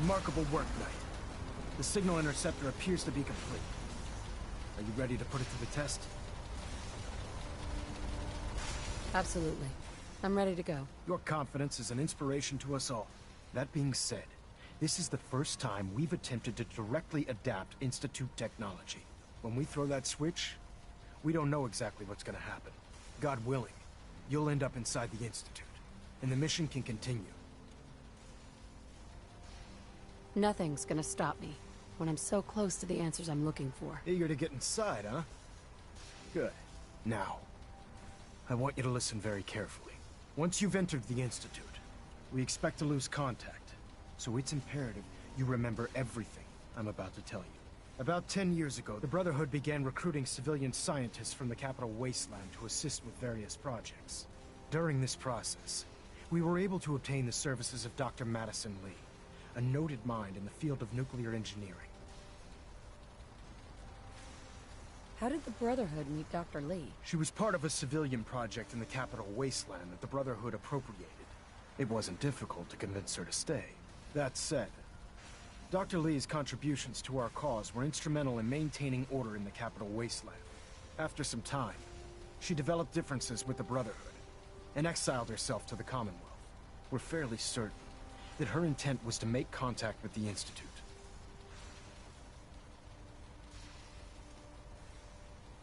Remarkable work, Knight. The signal interceptor appears to be complete. Are you ready to put it to the test? Absolutely. I'm ready to go. Your confidence is an inspiration to us all. That being said, this is the first time we've attempted to directly adapt Institute technology. When we throw that switch, we don't know exactly what's gonna happen. God willing, you'll end up inside the Institute, and the mission can continue. Nothing's gonna stop me when I'm so close to the answers I'm looking for. Eager to get inside, huh? Good. Now, I want you to listen very carefully. Once you've entered the Institute, we expect to lose contact, so it's imperative you remember everything I'm about to tell you. About 10 years ago, the Brotherhood began recruiting civilian scientists from the capital wasteland to assist with various projects. During this process, we were able to obtain the services of Dr. Madison Lee, a noted mind in the field of nuclear engineering. How did the Brotherhood meet Dr. Lee? She was part of a civilian project in the capital wasteland that the Brotherhood appropriated. It wasn't difficult to convince her to stay. That said, Dr. Lee's contributions to our cause were instrumental in maintaining order in the capital wasteland. After some time, she developed differences with the Brotherhood and exiled herself to the Commonwealth. We're fairly certain that her intent was to make contact with the Institute.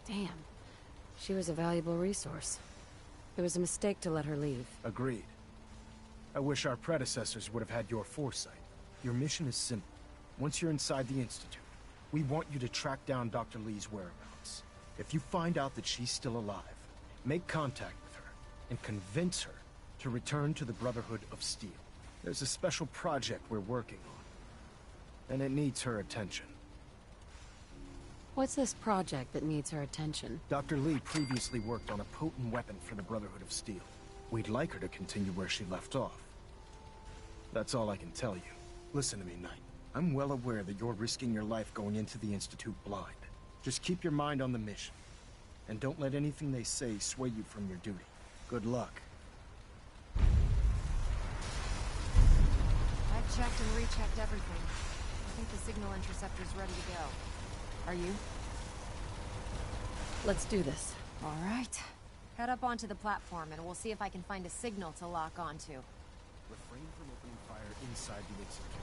Damn. She was a valuable resource. It was a mistake to let her leave. Agreed. I wish our predecessors would have had your foresight. Your mission is simple. Once you're inside the Institute, we want you to track down Dr. Lee's whereabouts. If you find out that she's still alive, make contact with her and convince her to return to the Brotherhood of Steel. There's a special project we're working on, and it needs her attention. What's this project that needs her attention? Dr. Lee previously worked on a potent weapon for the Brotherhood of Steel. We'd like her to continue where she left off. That's all I can tell you. Listen to me, Knight. I'm well aware that you're risking your life going into the Institute blind. Just keep your mind on the mission, and don't let anything they say sway you from your duty. Good luck. I've checked and rechecked everything. I think the signal interceptor's ready to go. Are you? Let's do this. All right. Head up onto the platform and we'll see if I can find a signal to lock onto. Refrain from opening fire inside the Institute.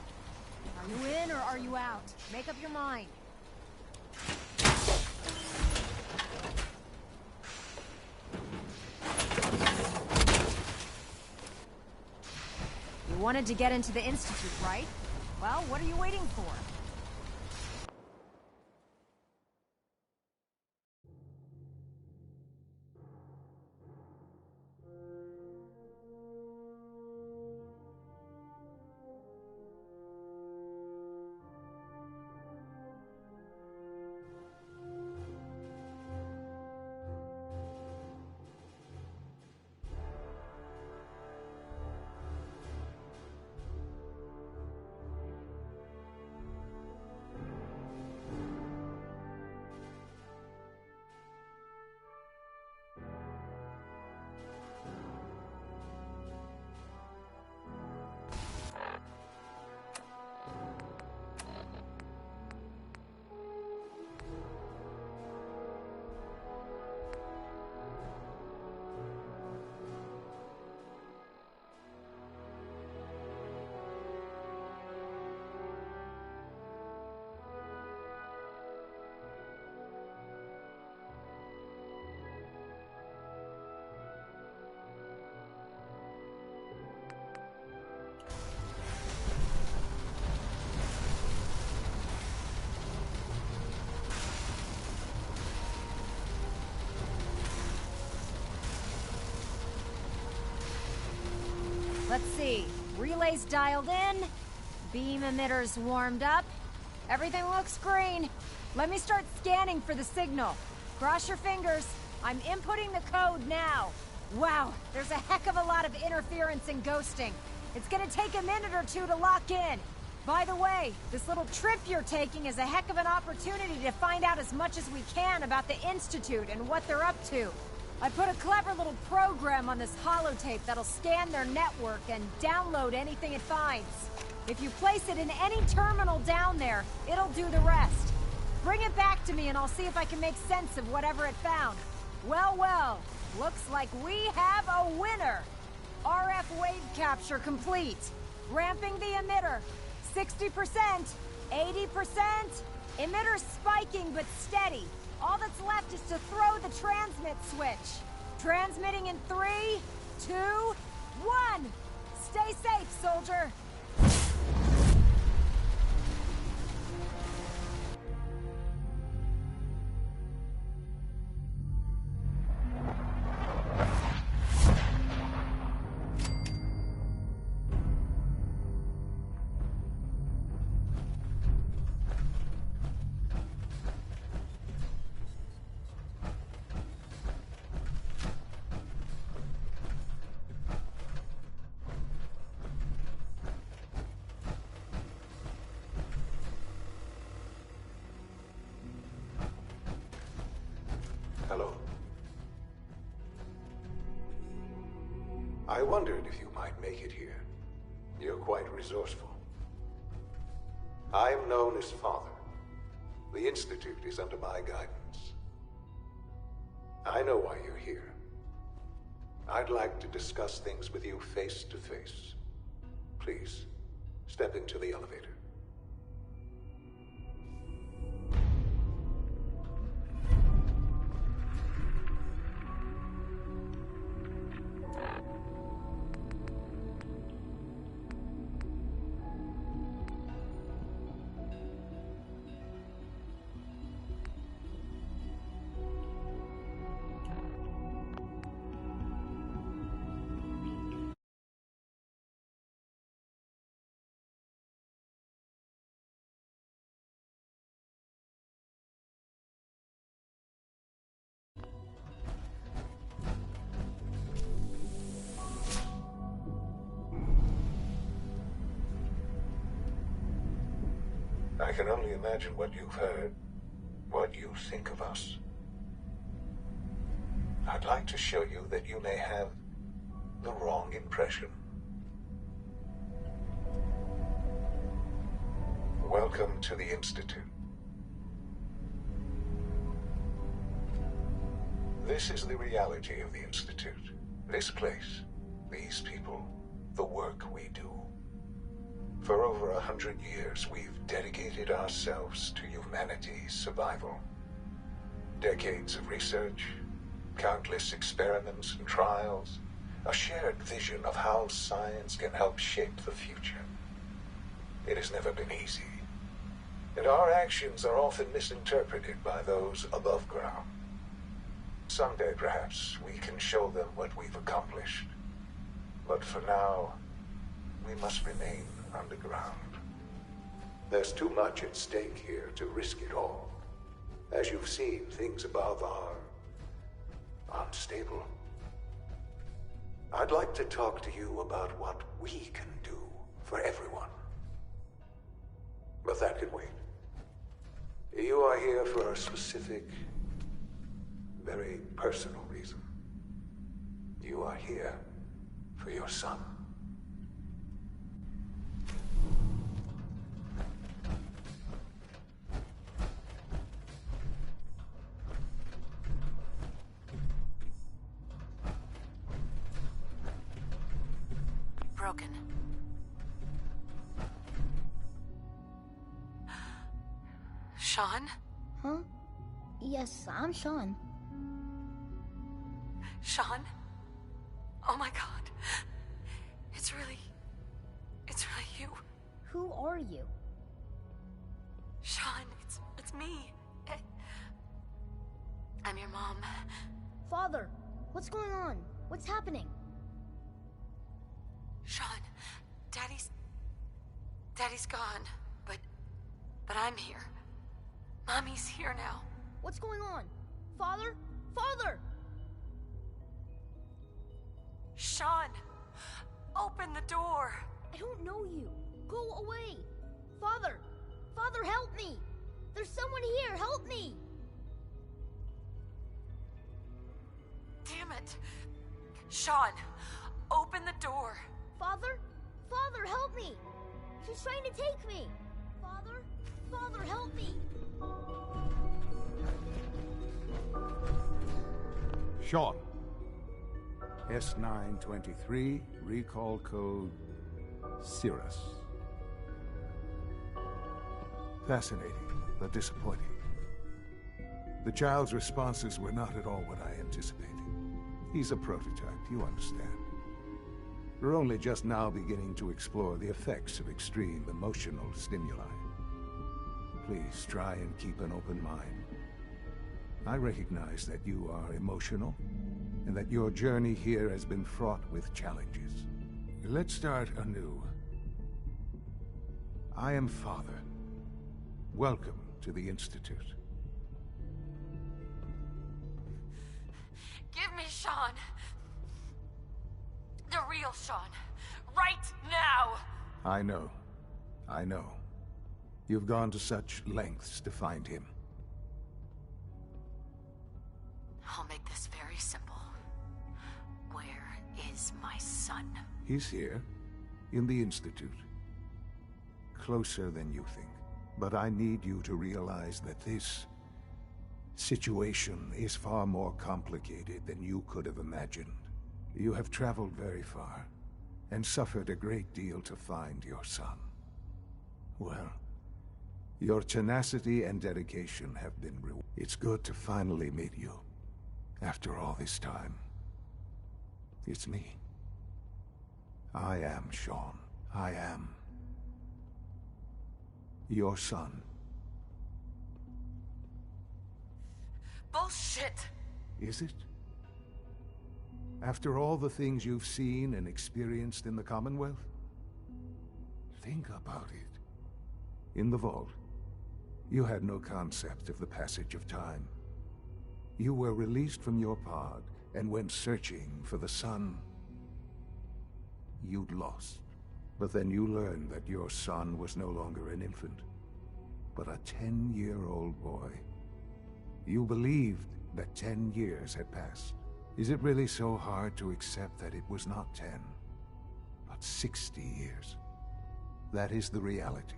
Are you in or are you out? Make up your mind. You wanted to get into the Institute, right? Well, what are you waiting for? Let's see. Relays dialed in. Beam emitters warmed up. Everything looks green. Let me start scanning for the signal. Cross your fingers. I'm inputting the code now. Wow, there's a heck of a lot of interference and ghosting. It's gonna take a minute or two to lock in. By the way, this little trip you're taking is a heck of an opportunity to find out as much as we can about the Institute and what they're up to. I put a clever little program on this holotape that'll scan their network and download anything it finds. If you place it in any terminal down there, it'll do the rest. Bring it back to me and I'll see if I can make sense of whatever it found. Well, well, looks like we have a winner. RF wave capture complete. Ramping the emitter. 60%, 80%. Emitter's spiking but steady. All that's left is to throw the transmit switch. Transmitting in 3, 2, 1. Stay safe, soldier. Hello. I wondered if you might make it here. You're quite resourceful. I am known as Father. The Institute is under my guidance. I know why you're here. I'd like to discuss things with you face to face. Please, step into the elevator. I can only imagine what you've heard, what you think of us. I'd like to show you that you may have the wrong impression. Welcome to the Institute. This is the reality of the Institute. This place, these people, the work we do. For over 100 years, we've dedicated ourselves to humanity's survival. Decades of research, countless experiments and trials, a shared vision of how science can help shape the future. It has never been easy, and our actions are often misinterpreted by those above ground. Someday, perhaps, we can show them what we've accomplished. But for now, we must remain underground. There's too much at stake here to risk it all. As you've seen, things above are unstable. I'd like to talk to you about what we can do for everyone. But that can wait. You are here for a specific, very personal reason. You are here for your son. Broken. Sean? Huh? Yes, I'm Sean. Sean? Oh my god. It's really you. Who are you? Sean, it's me. I'm your mom. Father, what's going on? What's happening? Sean, Daddy's gone, but I'm here. Mommy's here now. What's going on? Father? Father! Sean, open the door. I don't know you. Go away. Father! Father, help me! There's someone here, help me! Damn it. Sean, open the door. Father? Father, help me! She's trying to take me! Father? Father, help me! Sean. S923, recall code Cirrus. Fascinating, but disappointing. The child's responses were not at all what I anticipated. He's a prototype, you understand. We're only just now beginning to explore the effects of extreme emotional stimuli. Please try and keep an open mind. I recognize that you are emotional, and that your journey here has been fraught with challenges. Let's start anew. I am Father. Welcome to the Institute. Give me Sean. The real Sean. Right now! I know. I know. You've gone to such lengths to find him. I'll make this very simple. Where is my son? He's here, in the Institute. Closer than you think. But I need you to realize that this situation is far more complicated than you could have imagined. You have traveled very far, and suffered a great deal to find your son. Well, your tenacity and dedication have been rewarded. It's good to finally meet you, after all this time. It's me. I am Sean. I am your son. Bullshit! Is it? After all the things you've seen and experienced in the Commonwealth? Think about it. In the vault, you had no concept of the passage of time. You were released from your pod and went searching for the son you'd lost. But then you learned that your son was no longer an infant, but a 10-year-old boy. You believed that 10 years had passed. Is it really so hard to accept that it was not 10, but 60 years? That is the reality,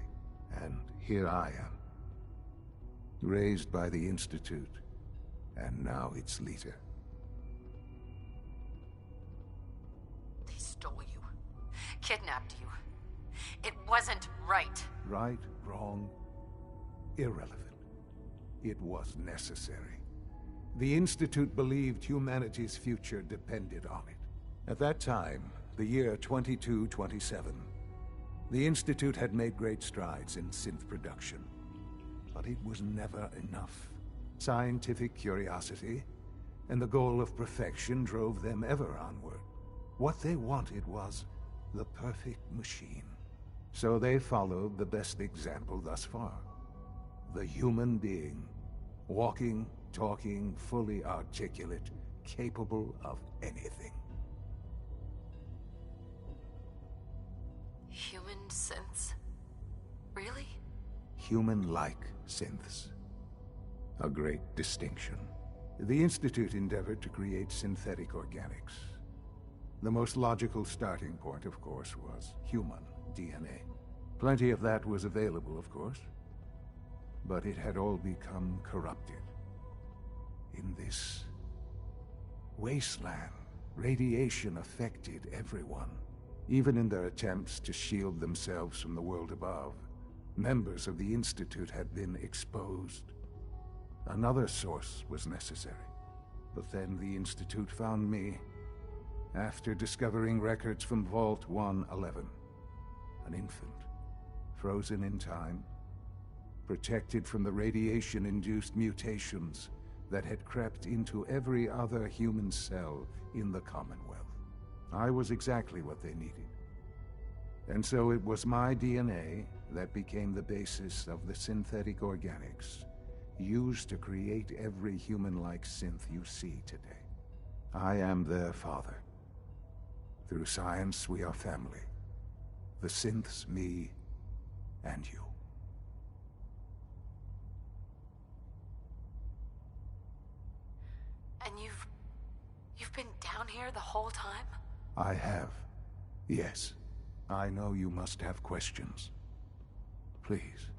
and here I am. Raised by the Institute, and now its leader. They stole you. Kidnapped you. It wasn't right. Right, wrong, irrelevant. It was necessary. The Institute believed humanity's future depended on it. At that time, the year 2227, the Institute had made great strides in synth production. But it was never enough. Scientific curiosity and the goal of perfection drove them ever onward. What they wanted was the perfect machine. So they followed the best example thus far. The human being. Walking, talking, fully articulate, capable of anything. Human synths? Really? Human-like synths. A great distinction. The Institute endeavored to create synthetic organics. The most logical starting point, of course, was human DNA. Plenty of that was available, of course. But it had all become corrupted. In this wasteland, radiation affected everyone. Even in their attempts to shield themselves from the world above, members of the Institute had been exposed. Another source was necessary. But then the Institute found me, after discovering records from Vault 111. An infant, frozen in time, protected from the radiation-induced mutations that had crept into every other human cell in the Commonwealth. I was exactly what they needed. And so it was my DNA that became the basis of the synthetic organics used to create every human-like synth you see today. I am their father. Through science, we are family. The synths, me, and you. And you've been down here the whole time? I have. Yes. I know you must have questions. Please,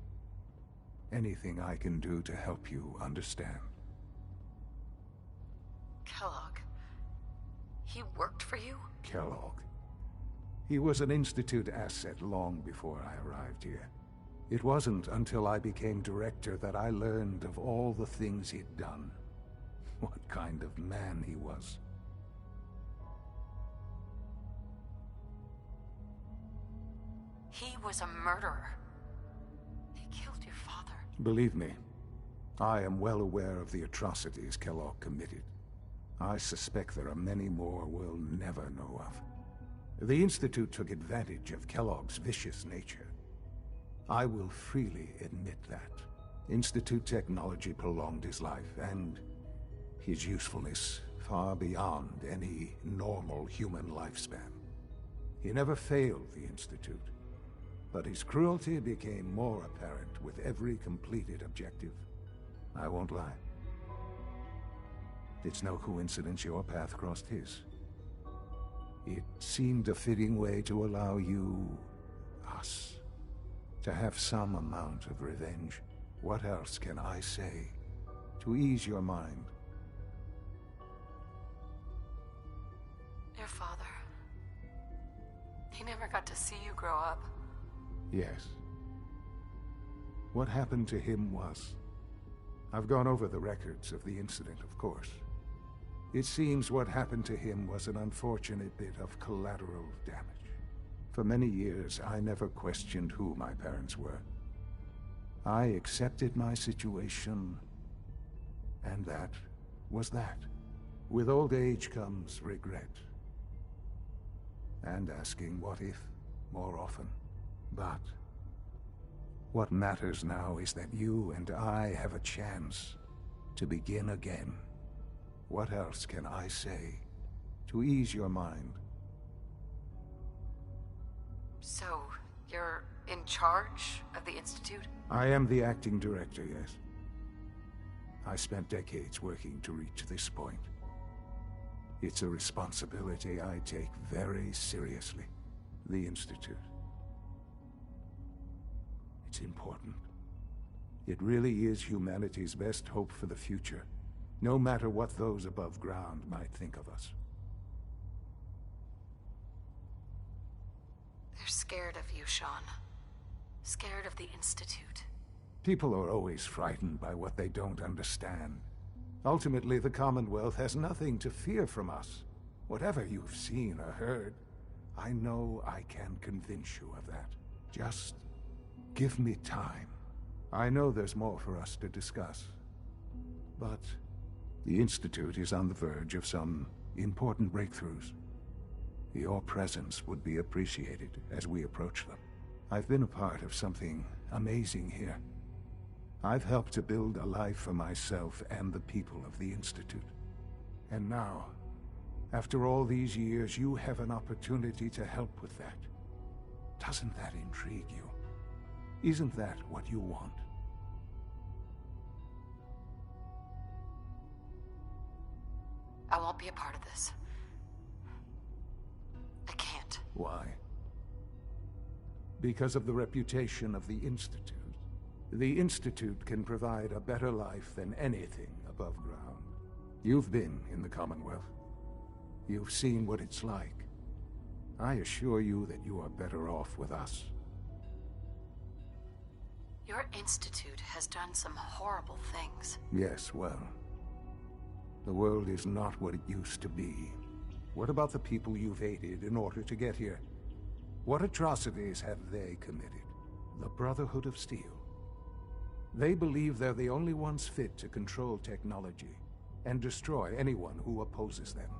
anything I can do to help you understand. Kellogg. He worked for you? Kellogg. He was an Institute asset long before I arrived here. It wasn't until I became director that I learned of all the things he'd done. What kind of man he was. He was a murderer. He killed your father. Believe me, I am well aware of the atrocities Kellogg committed. I suspect there are many more we'll never know of. The Institute took advantage of Kellogg's vicious nature. I will freely admit that. Institute technology prolonged his life, and his usefulness far beyond any normal human lifespan. He never failed the Institute, but his cruelty became more apparent with every completed objective. I won't lie. It's no coincidence your path crossed his. It seemed a fitting way to allow you, us, to have some amount of revenge. What else can I say to ease your mind? Your father. He never got to see you grow up. Yes. What happened to him was... I've gone over the records of the incident, of course. It seems what happened to him was an unfortunate bit of collateral damage. For many years, I never questioned who my parents were. I accepted my situation, and that was that. With old age comes regret. And asking what if more often. But what matters now is that you and I have a chance to begin again. What else can I say to ease your mind? So, you're in charge of the Institute? I am the acting director, yes. I spent decades working to reach this point. It's a responsibility I take very seriously. The Institute. It's important. It really is humanity's best hope for the future, no matter what those above ground might think of us. They're scared of you, Sean. Scared of the Institute. People are always frightened by what they don't understand. Ultimately, the Commonwealth has nothing to fear from us. Whatever you've seen or heard, I know I can convince you of that. Just give me time. I know there's more for us to discuss. But the Institute is on the verge of some important breakthroughs. Your presence would be appreciated as we approach them. I've been a part of something amazing here. I've helped to build a life for myself and the people of the Institute. And now, after all these years, you have an opportunity to help with that. Doesn't that intrigue you? Isn't that what you want? I won't be a part of this. I can't. Why? Because of the reputation of the Institute. The Institute can provide a better life than anything above ground. You've been in the Commonwealth. You've seen what it's like. I assure you that you are better off with us. Your Institute has done some horrible things. Yes, well, the world is not what it used to be. What about the people you've aided in order to get here? What atrocities have they committed? The Brotherhood of Steel. They believe they're the only ones fit to control technology and destroy anyone who opposes them.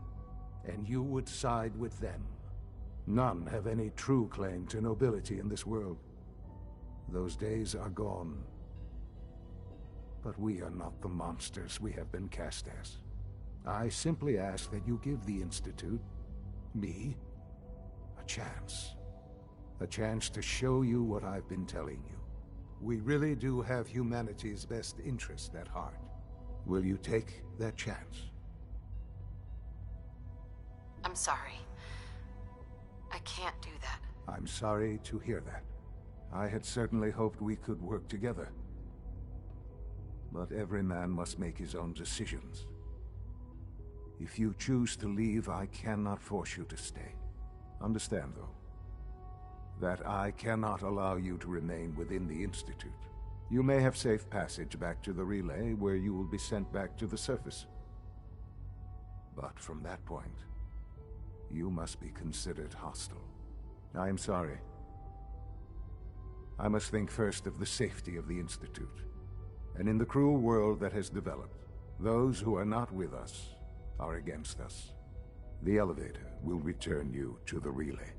And you would side with them. None have any true claim to nobility in this world. Those days are gone. But we are not the monsters we have been cast as. I simply ask that you give the Institute, me, a chance. A chance to show you what I've been telling you. We really do have humanity's best interest at heart. Will you take that chance? I'm sorry. I can't do that. I'm sorry to hear that. I had certainly hoped we could work together. But every man must make his own decisions. If you choose to leave, I cannot force you to stay. Understand, though, that I cannot allow you to remain within the Institute. You may have safe passage back to the relay, where you will be sent back to the surface. But from that point, you must be considered hostile. I am sorry. I must think first of the safety of the Institute. And in the cruel world that has developed, those who are not with us are against us. The elevator will return you to the relay.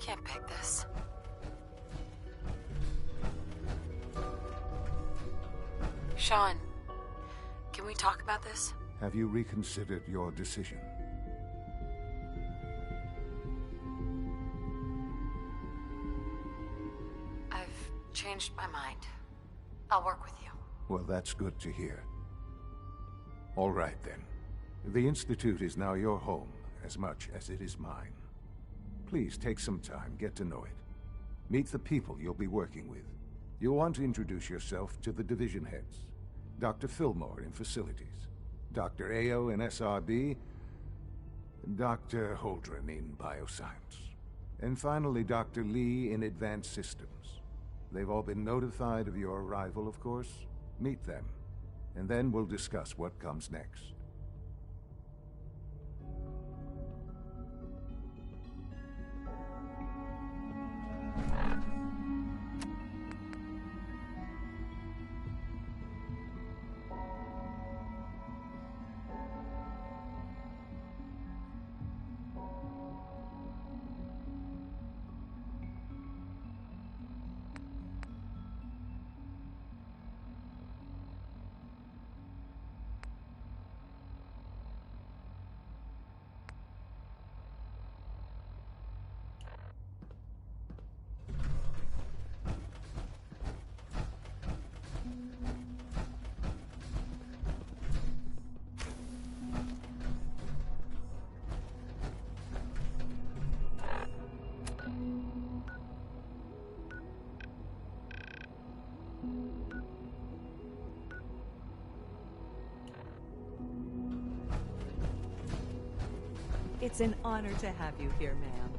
Can't pick this. Sean, can we talk about this? Have you reconsidered your decision? I've changed my mind. I'll work with you. Well, that's good to hear. All right, then. The Institute is now your home, as much as it is mine. Please take some time, get to know it. Meet the people you'll be working with. You'll want to introduce yourself to the division heads. Dr. Fillmore in Facilities, Dr. Ayo in SRB, Dr. Holdren in Bioscience, and finally Dr. Lee in Advanced Systems. They've all been notified of your arrival, of course. Meet them, and then we'll discuss what comes next. It's an honor to have you here, ma'am.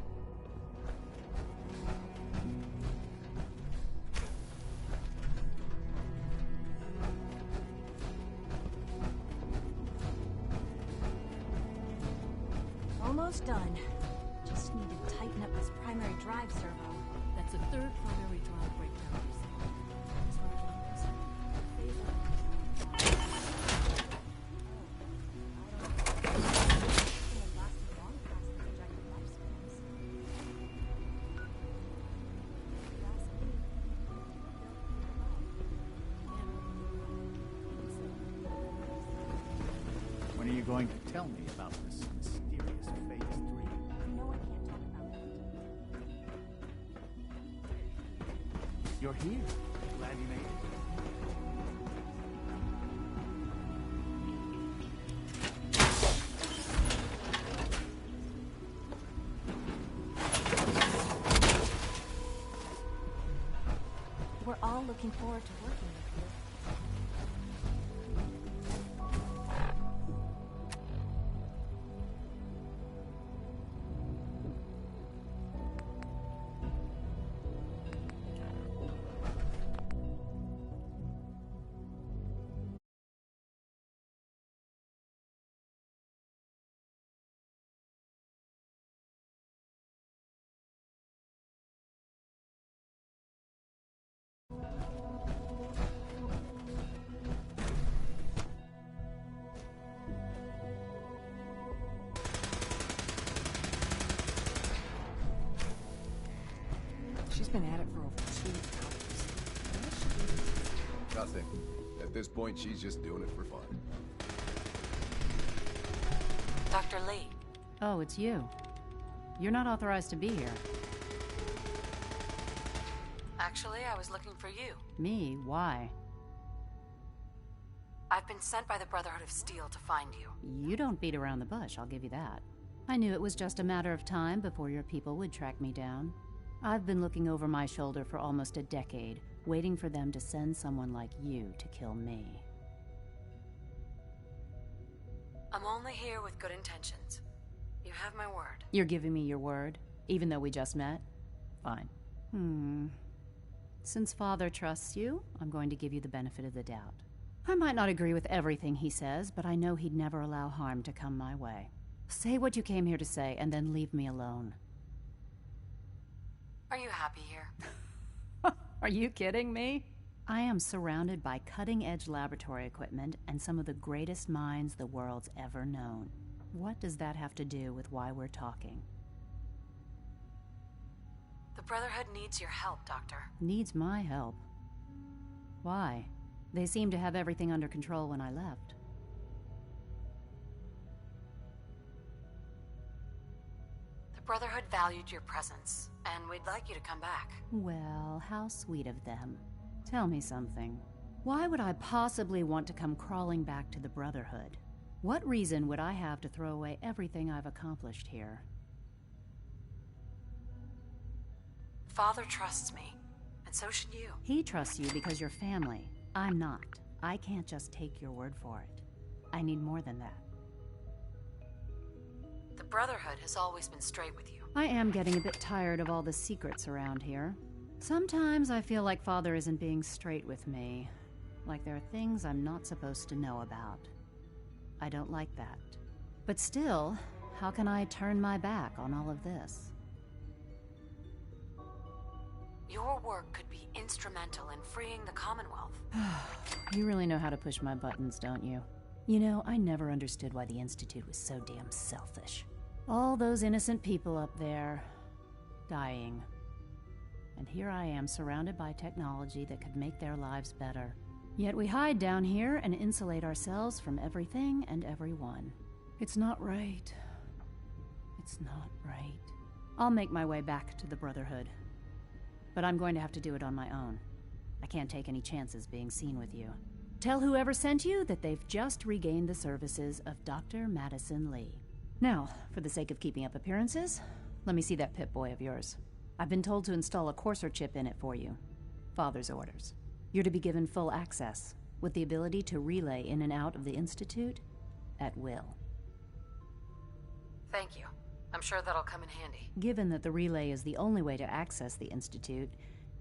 Almost done. Just need to tighten up this primary drive servo. That's a third primary drive breakdown. As far as I'm concerned. going to tell me about this mysterious Phase 3? You know I can't talk about that. You're here. Glad you made it. We're all looking forward to working with you. She's been at it for over 2 hours. Nothing. At this point, she's just doing it for fun. Dr. Lee. Oh, it's you. You're not authorized to be here. Actually, I was looking for you. Me? Why? I've been sent by the Brotherhood of Steel to find you. You don't beat around the bush, I'll give you that. I knew it was just a matter of time before your people would track me down. I've been looking over my shoulder for almost a decade, waiting for them to send someone like you to kill me. I'm only here with good intentions. You have my word. You're giving me your word, even though we just met? Fine. Since Father trusts you, I'm going to give you the benefit of the doubt. I might not agree with everything he says, but I know he'd never allow harm to come my way. Say what you came here to say, and then leave me alone. Are you happy here? Are you kidding me? I am surrounded by cutting-edge laboratory equipment and some of the greatest minds the world's ever known. What does that have to do with why we're talking? The Brotherhood needs your help, Doctor. Needs my help? Why? They seemed to have everything under control when I left. The Brotherhood valued your presence, and we'd like you to come back. Well, how sweet of them. Tell me something. Why would I possibly want to come crawling back to the Brotherhood? What reason would I have to throw away everything I've accomplished here? Father trusts me, and so should you. He trusts you because you're family. I'm not. I can't just take your word for it. I need more than that. The Brotherhood has always been straight with you. I am getting a bit tired of all the secrets around here. Sometimes I feel like Father isn't being straight with me. Like there are things I'm not supposed to know about. I don't like that. But still, how can I turn my back on all of this? Your work could be instrumental in freeing the Commonwealth. You really know how to push my buttons, don't you? You know, I never understood why the Institute was so damn selfish. All those innocent people up there, dying. And here I am, surrounded by technology that could make their lives better. Yet we hide down here and insulate ourselves from everything and everyone. It's not right. It's not right. I'll make my way back to the Brotherhood. But I'm going to have to do it on my own. I can't take any chances being seen with you. Tell whoever sent you that they've just regained the services of Dr. Madison Lee. Now, for the sake of keeping up appearances, let me see that Pip-Boy of yours. I've been told to install a courser chip in it for you. Father's orders. You're to be given full access, with the ability to relay in and out of the Institute at will. Thank you. I'm sure that'll come in handy. Given that the relay is the only way to access the Institute,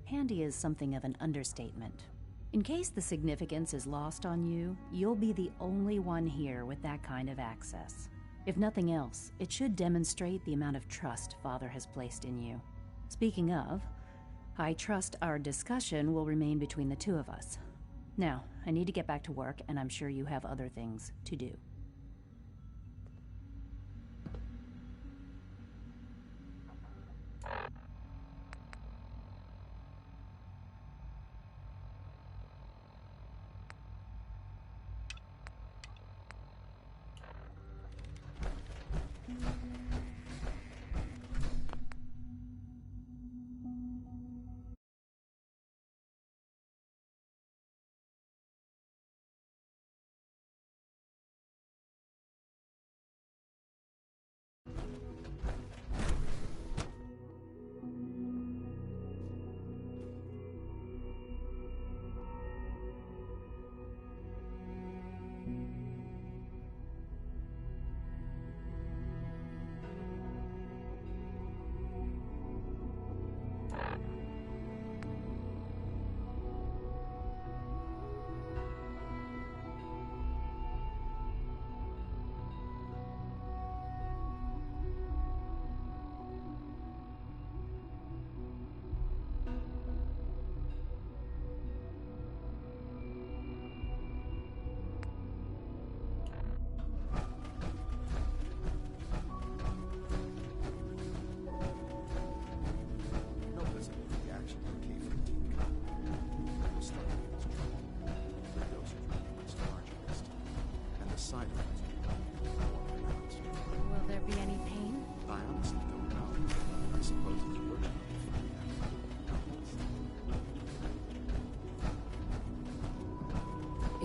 handy is something of an understatement. In case the significance is lost on you, you'll be the only one here with that kind of access. If nothing else, it should demonstrate the amount of trust Father has placed in you. Speaking of, I trust our discussion will remain between the two of us. Now, I need to get back to work, and I'm sure you have other things to do.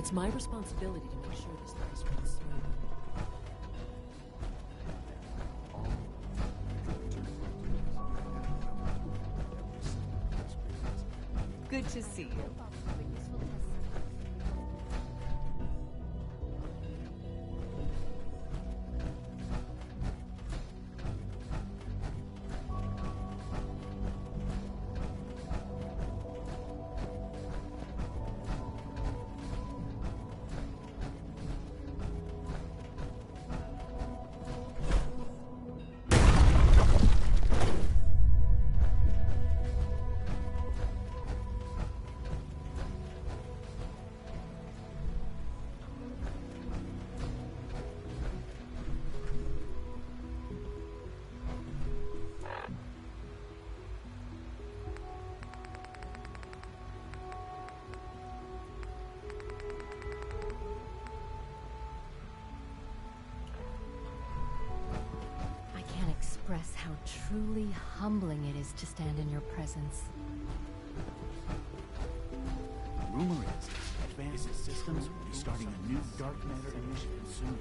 It's my responsibility to make sure this place runs smoothly. Good to see you. Express how truly humbling it is to stand in your presence. Rumor is, Advanced Systems will be starting a new dark matter initiative soon.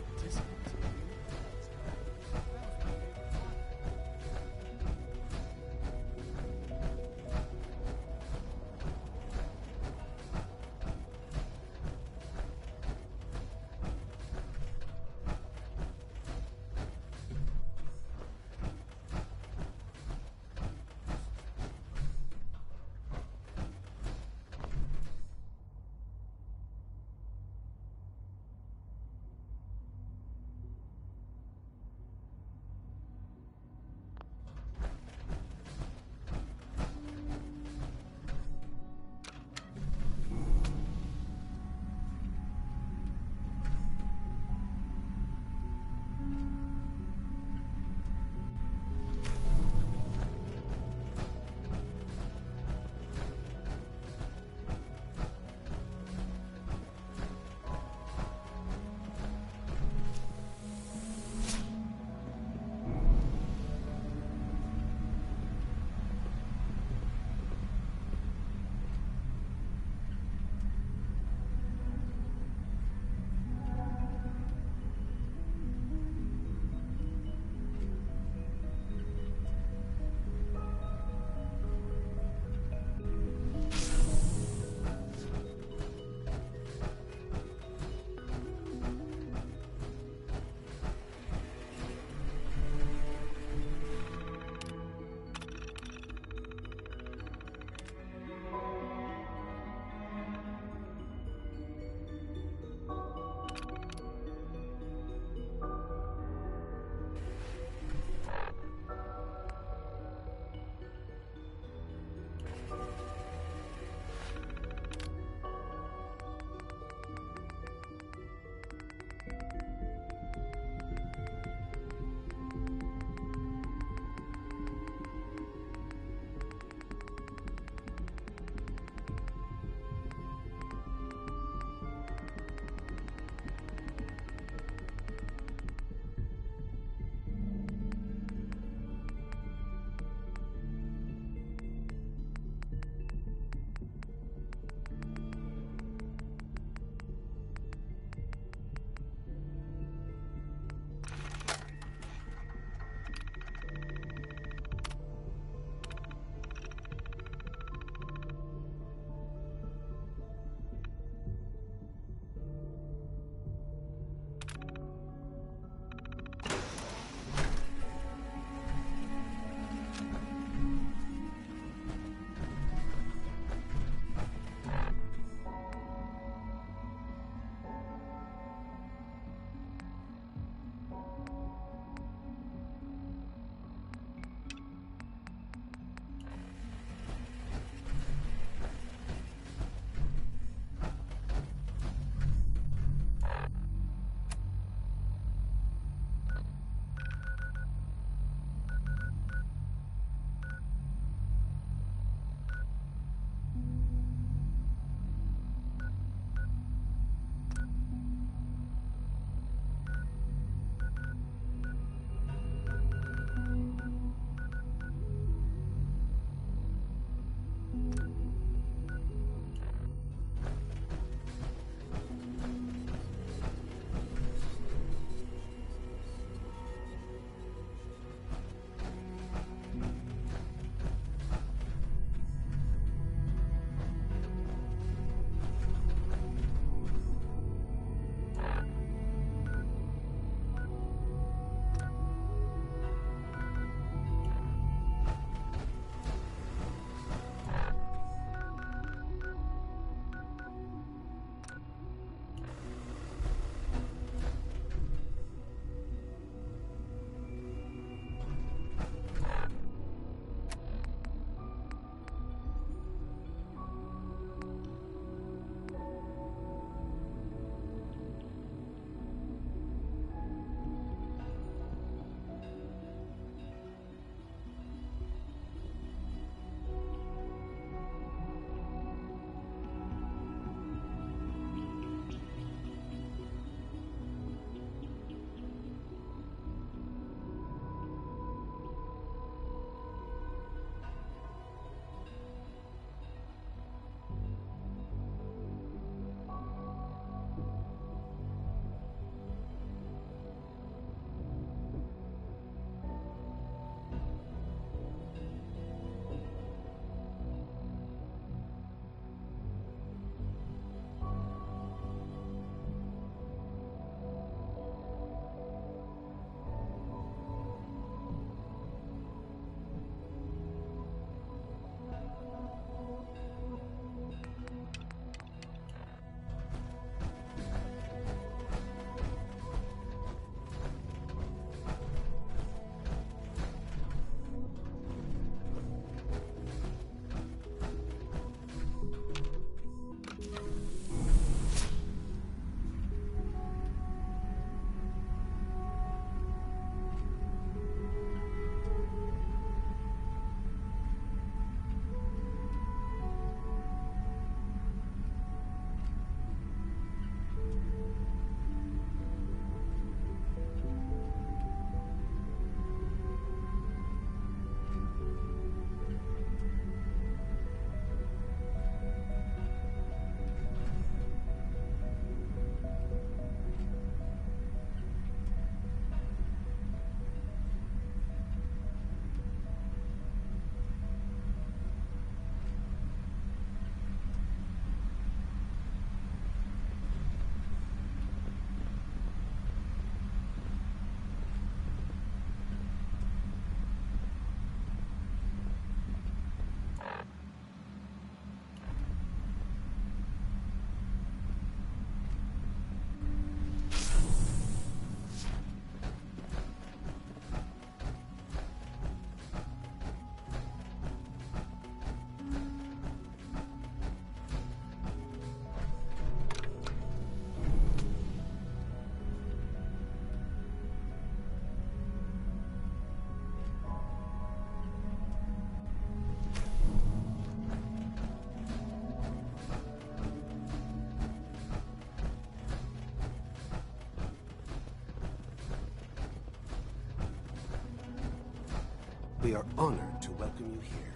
We are honored to welcome you here.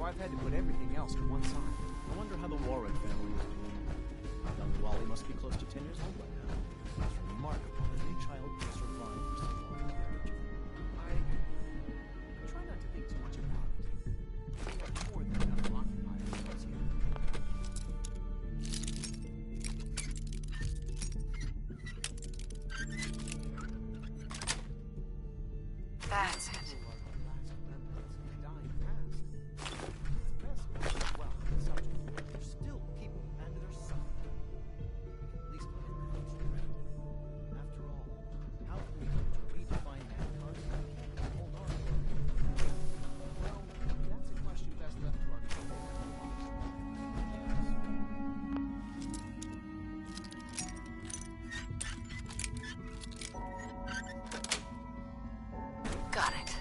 I've had to put everything else to one side. I wonder how the Warwick family is doing. Young Wally must be close to 10 years old by now. It's remarkable that any child can survive for so long. I try not to think too much about it. We have more than enough occupiers for us here. That's it. Got it.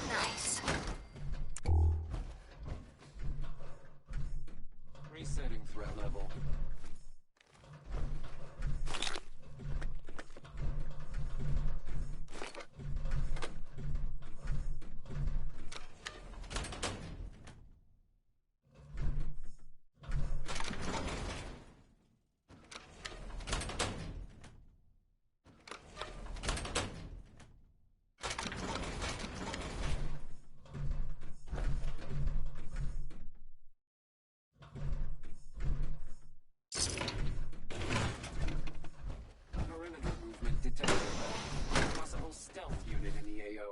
Nice. Resetting threat level. Possible stealth unit in the AO.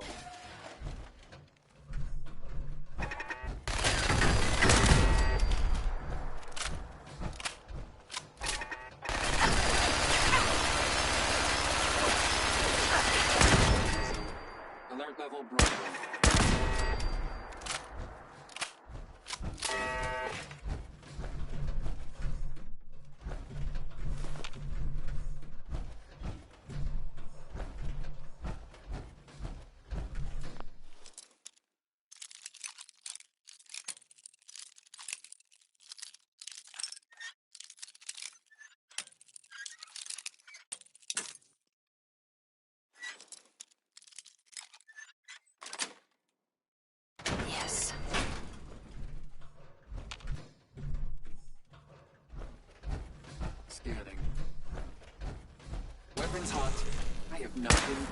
Alert level broken. Yes. Scanning. Weapons hot. I have not been...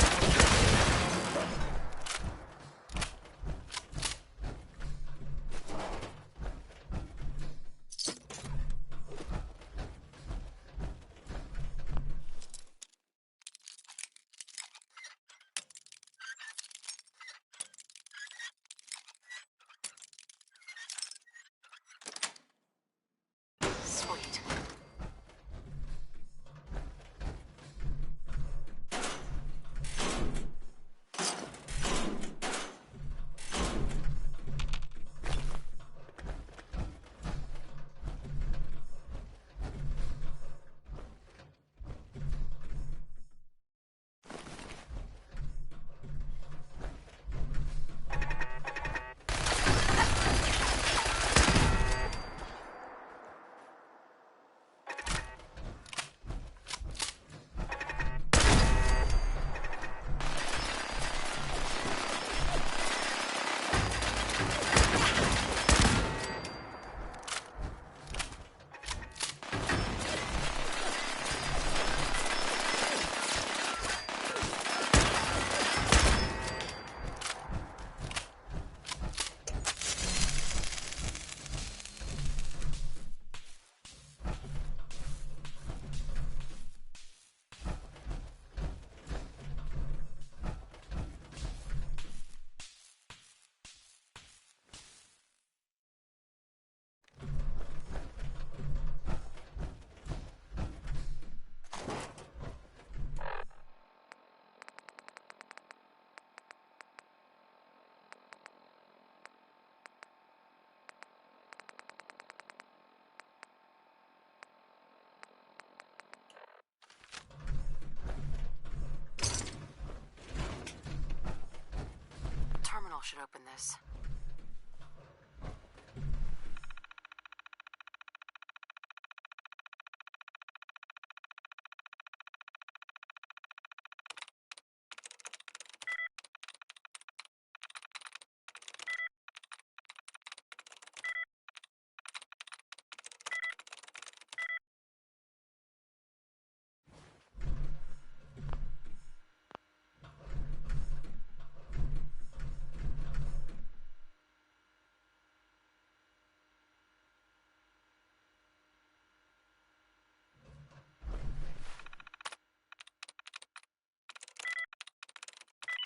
Sweet. should open this.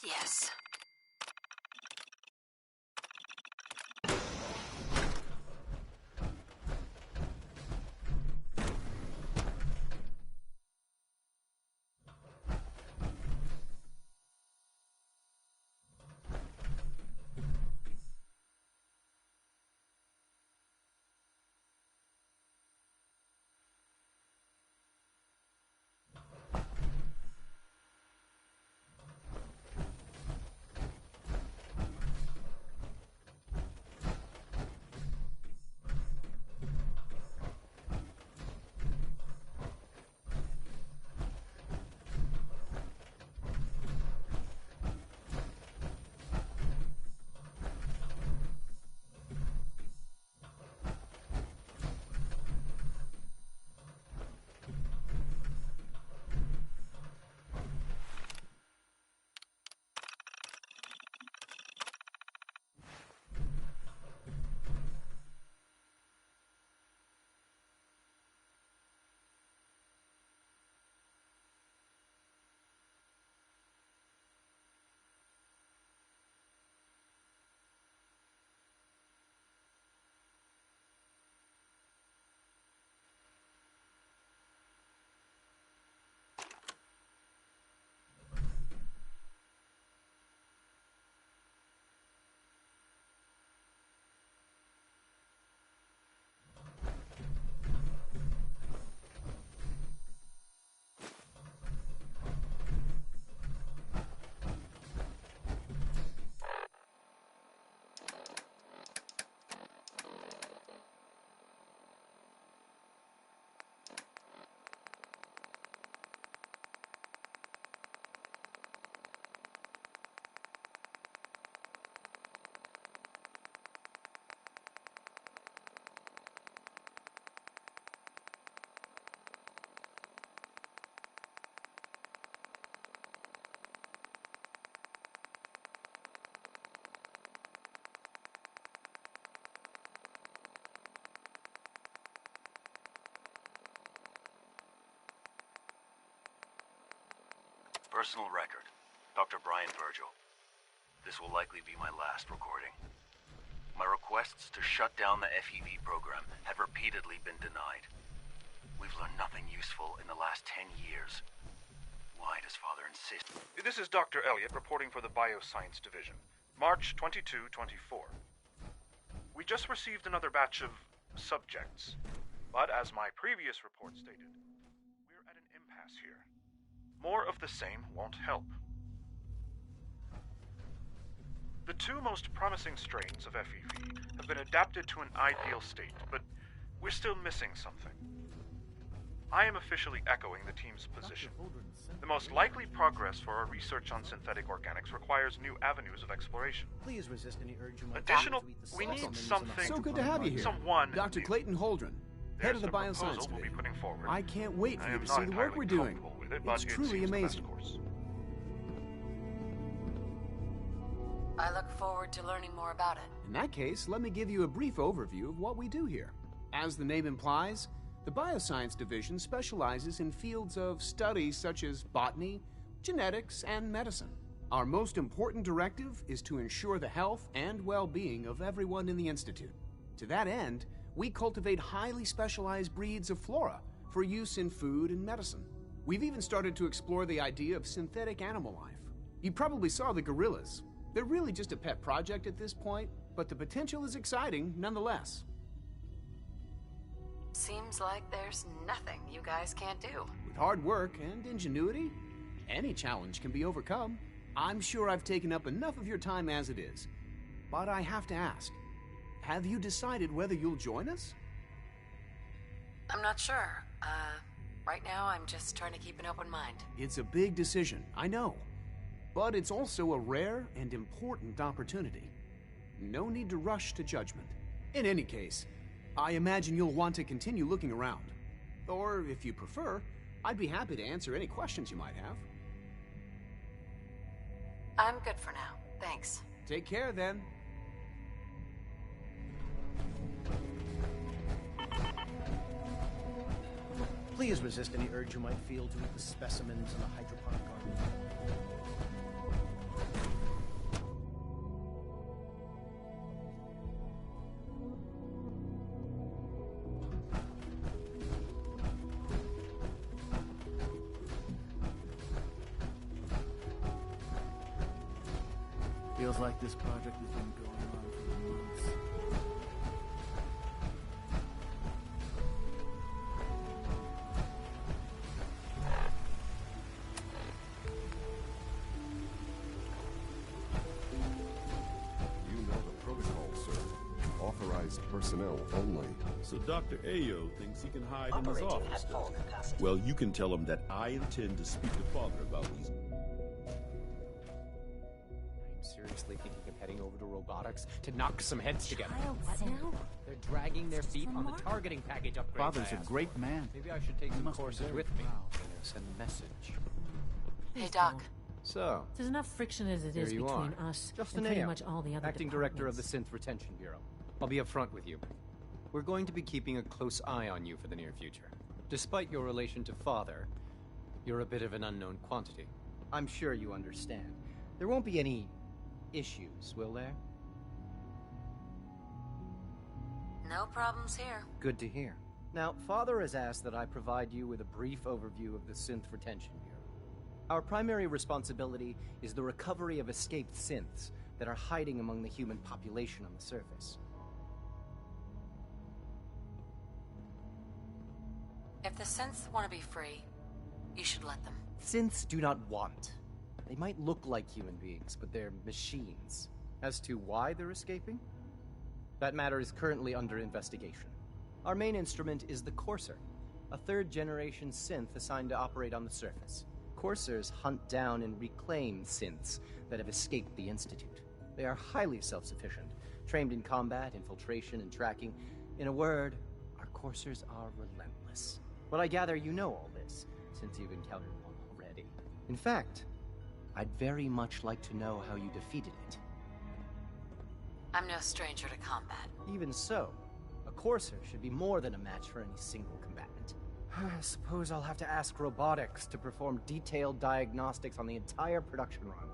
Yes. Personal record, Dr. Brian Virgil. This will likely be my last recording. My requests to shut down the FEV program have repeatedly been denied. We've learned nothing useful in the last 10 years. Why does Father insist? This is Dr. Elliot reporting for the Bioscience Division. March 22-24. We just received another batch of subjects. But as my previous report stated, we're at an impasse here. More of the same won't help. The two most promising strains of FEV have been adapted to an ideal state, but we're still missing something. I am officially echoing the team's position. The most likely progress for our research on synthetic organics requires new avenues of exploration. Please resist any urge you might Additional, have to eat the we sauce need on these something. So good to have you here. Someone. Dr. Clayton Holdren, head of the Bioscience we'll be Division. putting forward. I can't wait for I you am to not see the work entirely we're doing. comfortable with it, but It's it truly seems the best amazing. course. I look forward to learning more about it. In that case, let me give you a brief overview of what we do here. As the name implies, the Bioscience Division specializes in fields of study such as botany, genetics, and medicine. Our most important directive is to ensure the health and well-being of everyone in the Institute. To that end, we cultivate highly specialized breeds of flora for use in food and medicine. We've even started to explore the idea of synthetic animal life. You probably saw the gorillas. They're really just a pet project at this point, but the potential is exciting nonetheless. Seems like there's nothing you guys can't do. With hard work and ingenuity, any challenge can be overcome. I'm sure I've taken up enough of your time as it is. But I have to ask, have you decided whether you'll join us? I'm not sure. Right now I'm just trying to keep an open mind. It's a big decision, I know. But it's also a rare and important opportunity. No need to rush to judgment. In any case, I imagine you'll want to continue looking around. Or, if you prefer, I'd be happy to answer any questions you might have. I'm good for now. Thanks. Take care, then. Please resist any urge you might feel to eat the specimens in the hydroponic garden. Feels like this project has been going on for months. You know the protocol, sir. Authorized personnel only. So Dr. Ayo thinks he can hide in his office, does he? Well, you can tell him that I intend to speak to Father about these. Seriously thinking of heading over to robotics to knock some heads together. What now? They're dragging their feet on the targeting package upgrade. Father's a great man. Maybe I should take some must be courses very with me. proud. Send a message. Hey, Doc. So, There's enough friction as it here is you between are. us Justin and pretty Ayo, much all the other acting director of the departments. Synth Retention Bureau. I'll be upfront with you. We're going to be keeping a close eye on you for the near future. Despite your relation to Father, you're a bit of an unknown quantity. I'm sure you understand. There won't be any issues, will there? No problems here. Good to hear. Now, Father has asked that I provide you with a brief overview of the Synth Retention Bureau. Our primary responsibility is the recovery of escaped synths that are hiding among the human population on the surface. If the synths want to be free, you should let them. Synths do not want. They might look like human beings, but they're machines. As to why they're escaping? That matter is currently under investigation. Our main instrument is the Courser, a third-generation synth assigned to operate on the surface. Coursers hunt down and reclaim synths that have escaped the Institute. They are highly self-sufficient, trained in combat, infiltration, and tracking. In a word, our Coursers are relentless. But I gather you know all this, since you've encountered one already. In fact, I'd very much like to know how you defeated it. I'm no stranger to combat. Even so, a Courser should be more than a match for any single combatant. I suppose I'll have to ask robotics to perform detailed diagnostics on the entire production run.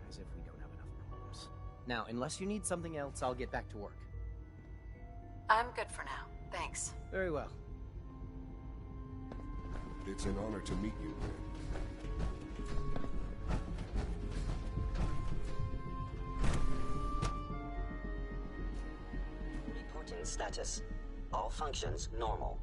As if we don't have enough problems. Now, unless you need something else, I'll get back to work. I'm good for now. Thanks. Very well. It's an honor to meet you, man. Reporting status. All functions normal.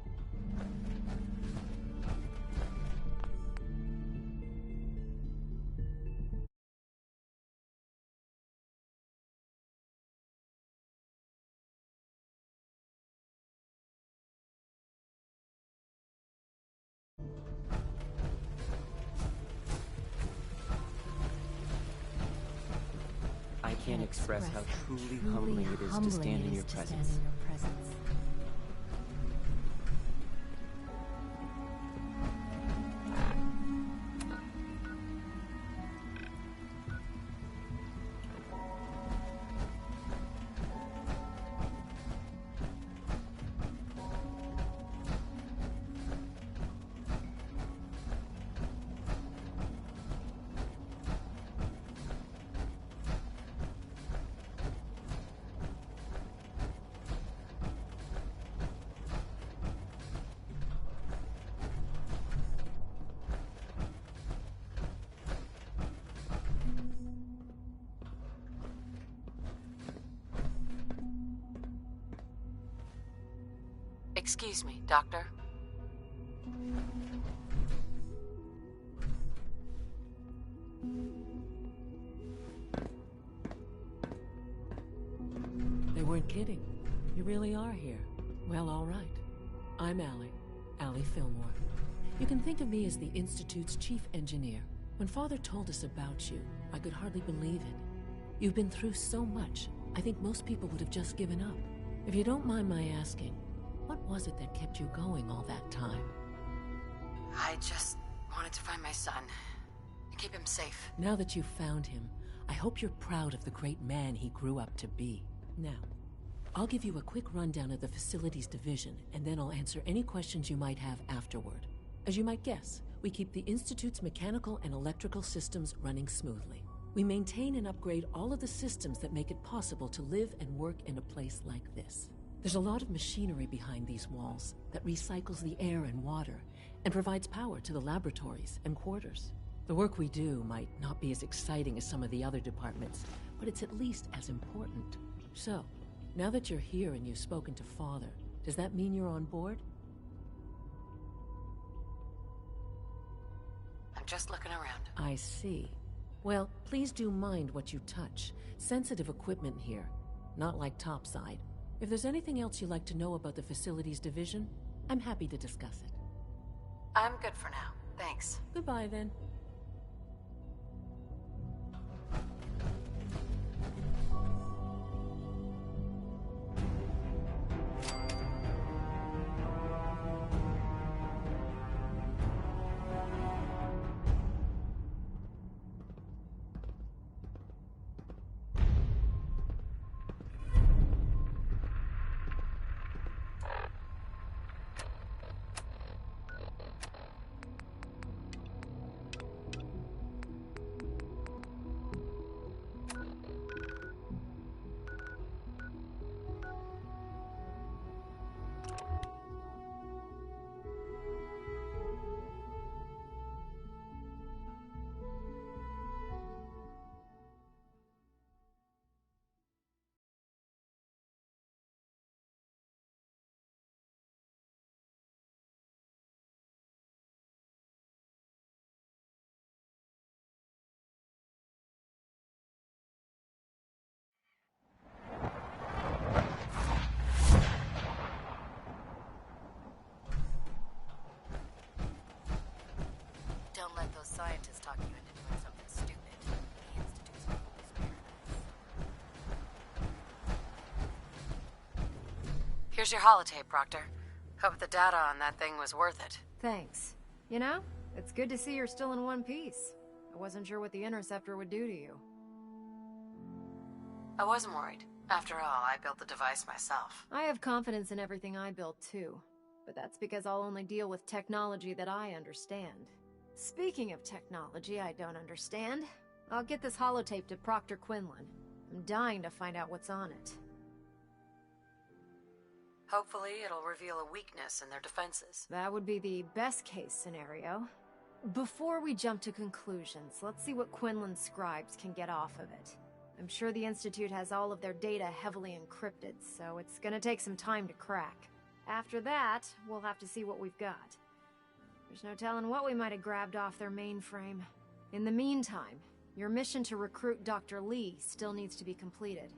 I can't express how truly humbling it is to stand in your presence. Excuse me, Doctor. not kidding. You really are here. Well, all right. I'm Allie Fillmore. You can think of me as the Institute's chief engineer. When Father told us about you, I could hardly believe it. You've been through so much, I think most people would have just given up. If you don't mind my asking, what was it that kept you going all that time? I just wanted to find my son and keep him safe. Now that you've found him, I hope you're proud of the great man he grew up to be. Now, I'll give you a quick rundown of the facilities division, and then I'll answer any questions you might have afterward. As you might guess, we keep the Institute's mechanical and electrical systems running smoothly. We maintain and upgrade all of the systems that make it possible to live and work in a place like this. There's a lot of machinery behind these walls that recycles the air and water and provides power to the laboratories and quarters. The work we do might not be as exciting as some of the other departments, but it's at least as important. So, now that you're here and you've spoken to Father, does that mean you're on board? I'm just looking around. I see. Well, please do mind what you touch. Sensitive equipment here, not like topside. If there's anything else you'd like to know about the facilities division, I'm happy to discuss it. I'm good for now. Thanks. Goodbye, then. Don't let those scientists talk you into doing something stupid. The Institute's a fool's paradise. Here's your holotape, Proctor. Hope the data on that thing was worth it. Thanks. You know, it's good to see you're still in one piece. I wasn't sure what the Interceptor would do to you. I wasn't worried. After all, I built the device myself. I have confidence in everything I built, too. But that's because I'll only deal with technology that I understand. Speaking of technology I don't understand, I'll get this holotape to Proctor Quinlan. I'm dying to find out what's on it. Hopefully it'll reveal a weakness in their defenses. That would be the best-case scenario. Before we jump to conclusions, let's see what Quinlan's scribes can get off of it. I'm sure the Institute has all of their data heavily encrypted, so it's gonna take some time to crack. After that, we'll have to see what we've got. There's no telling what we might have grabbed off their mainframe. In the meantime, your mission to recruit Dr. Lee still needs to be completed.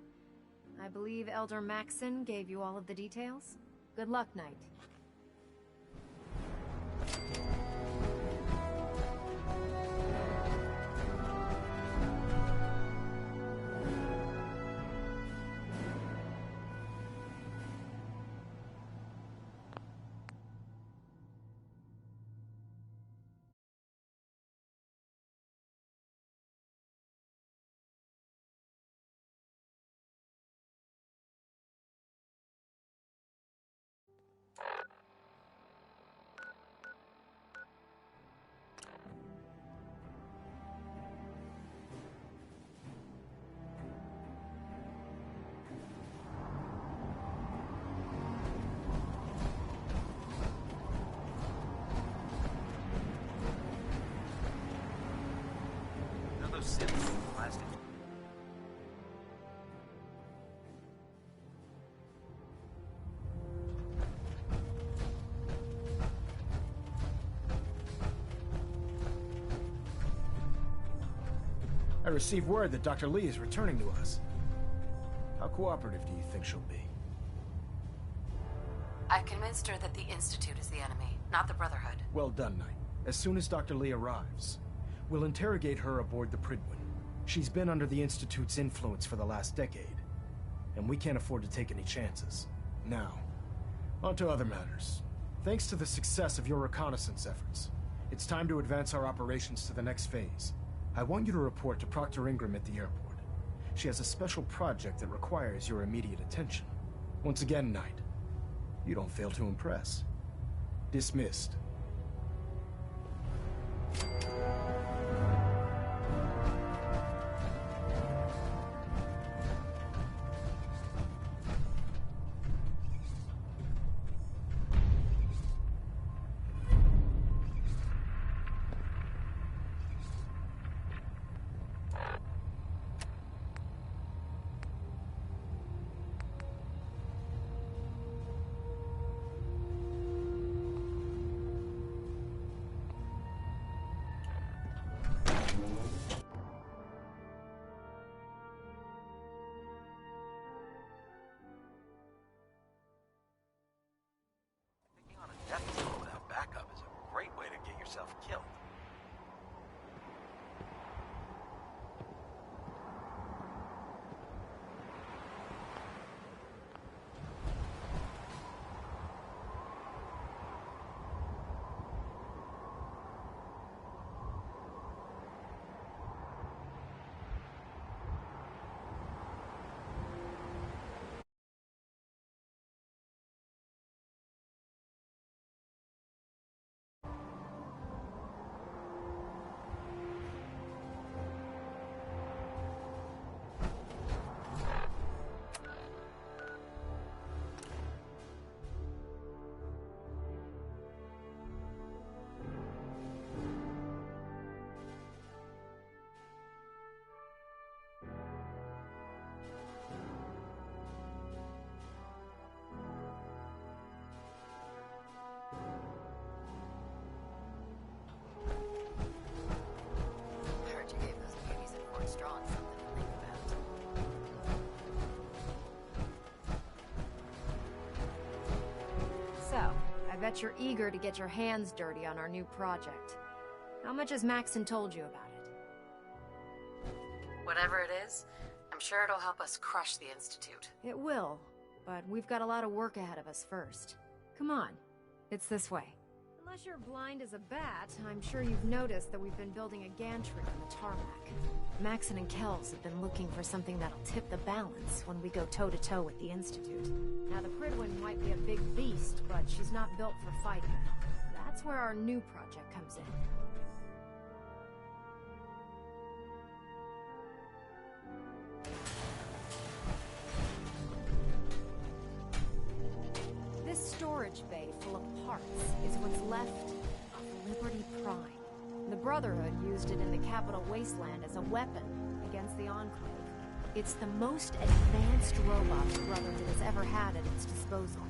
I believe Elder Maxson gave you all of the details. Good luck, Knight. I received word that Dr. Lee is returning to us. How cooperative do you think she'll be? I've convinced her that the Institute is the enemy, not the Brotherhood. Well done, Knight. As soon as Dr. Lee arrives, we'll interrogate her aboard the Pridwin. She's been under the Institute's influence for the last decade, and we can't afford to take any chances. Now, on to other matters. Thanks to the success of your reconnaissance efforts, it's time to advance our operations to the next phase. I want you to report to Proctor Ingram at the airport. She has a special project that requires your immediate attention. Once again, Knight, you don't fail to impress. Dismissed. Death zone without backup is a great way to get yourself killed. I bet you're eager to get your hands dirty on our new project. How much has Maxon told you about it? Whatever it is, I'm sure it'll help us crush the Institute. It will, but we've got a lot of work ahead of us first. Come on, it's this way. Unless you're blind as a bat, I'm sure you've noticed that we've been building a gantry on the tarmac. Maxon and Kells have been looking for something that'll tip the balance when we go toe-to-toe with the Institute. Now, the Pridwin might be a big beast, but she's not built for fighting. That's where our new project comes in. This storage bay full of parts is what's left of Liberty Prime. The Brotherhood used it in the Capital Wasteland as a weapon against the Enclave. It's the most advanced robot the Brotherhood has ever had at its disposal.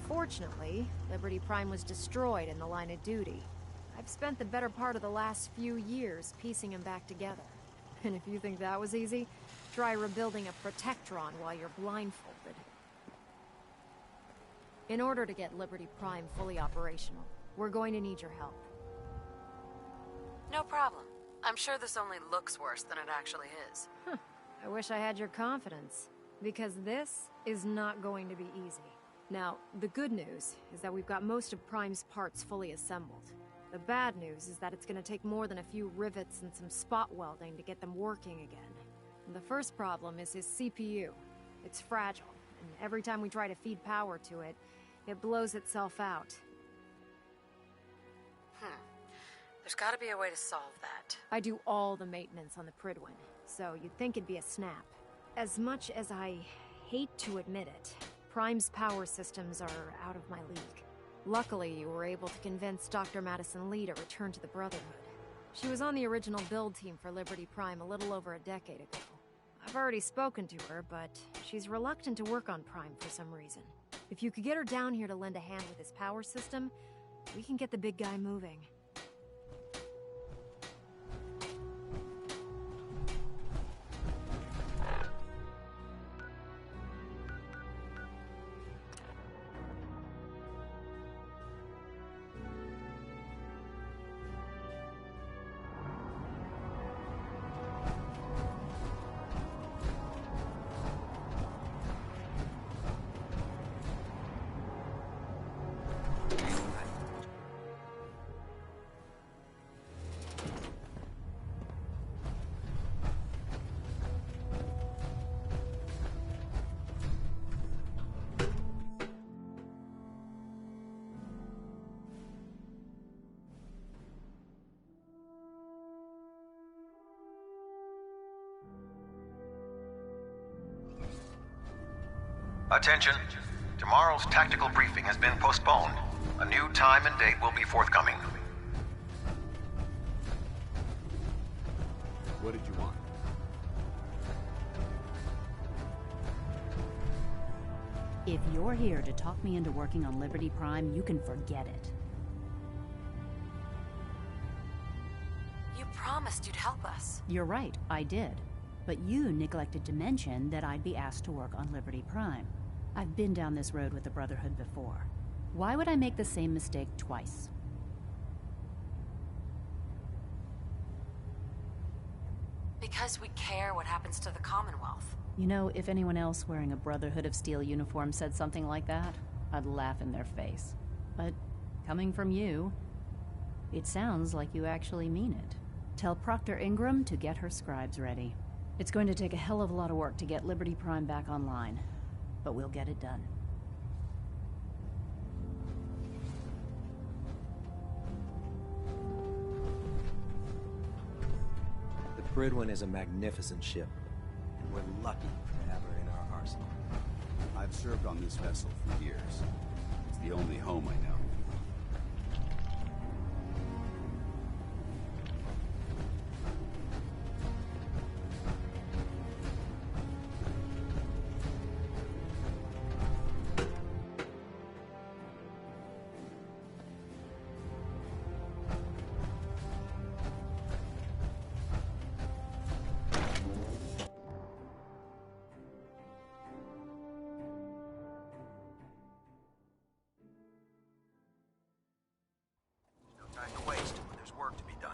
Unfortunately, Liberty Prime was destroyed in the line of duty. I've spent the better part of the last few years piecing him back together. And if you think that was easy, try rebuilding a Protectron while you're blindfolded. In order to get Liberty Prime fully operational, we're going to need your help. No problem. I'm sure this only looks worse than it actually is. Huh. I wish I had your confidence, because this is not going to be easy. Now, the good news is that we've got most of Prime's parts fully assembled. The bad news is that it's going to take more than a few rivets and some spot welding to get them working again. And the first problem is his CPU. It's fragile, and every time we try to feed power to it, it blows itself out. There's gotta be a way to solve that. I do all the maintenance on the Pridwin, so you'd think it'd be a snap. As much as I hate to admit it, Prime's power systems are out of my league. Luckily, you were able to convince Dr. Madison Lee to return to the Brotherhood. She was on the original build team for Liberty Prime a little over a decade ago. I've already spoken to her, but she's reluctant to work on Prime for some reason. If you could get her down here to lend a hand with his power system, we can get the big guy moving. Attention. Tomorrow's tactical briefing has been postponed. A new time and date will be forthcoming. What did you want? If you're here to talk me into working on Liberty Prime, you can forget it. You promised you'd help us. You're right, I did. But you neglected to mention that I'd be asked to work on Liberty Prime. I've been down this road with the Brotherhood before. Why would I make the same mistake twice? Because we care what happens to the Commonwealth. You know, if anyone else wearing a Brotherhood of Steel uniform said something like that, I'd laugh in their face. But coming from you, it sounds like you actually mean it. Tell Proctor Ingram to get her scribes ready. It's going to take a hell of a lot of work to get Liberty Prime back online, but we'll get it done. The Prydwen is a magnificent ship, and we're lucky to have her in our arsenal. I've served on this vessel for years. It's the only home I know. Time to waste when there's work to be done.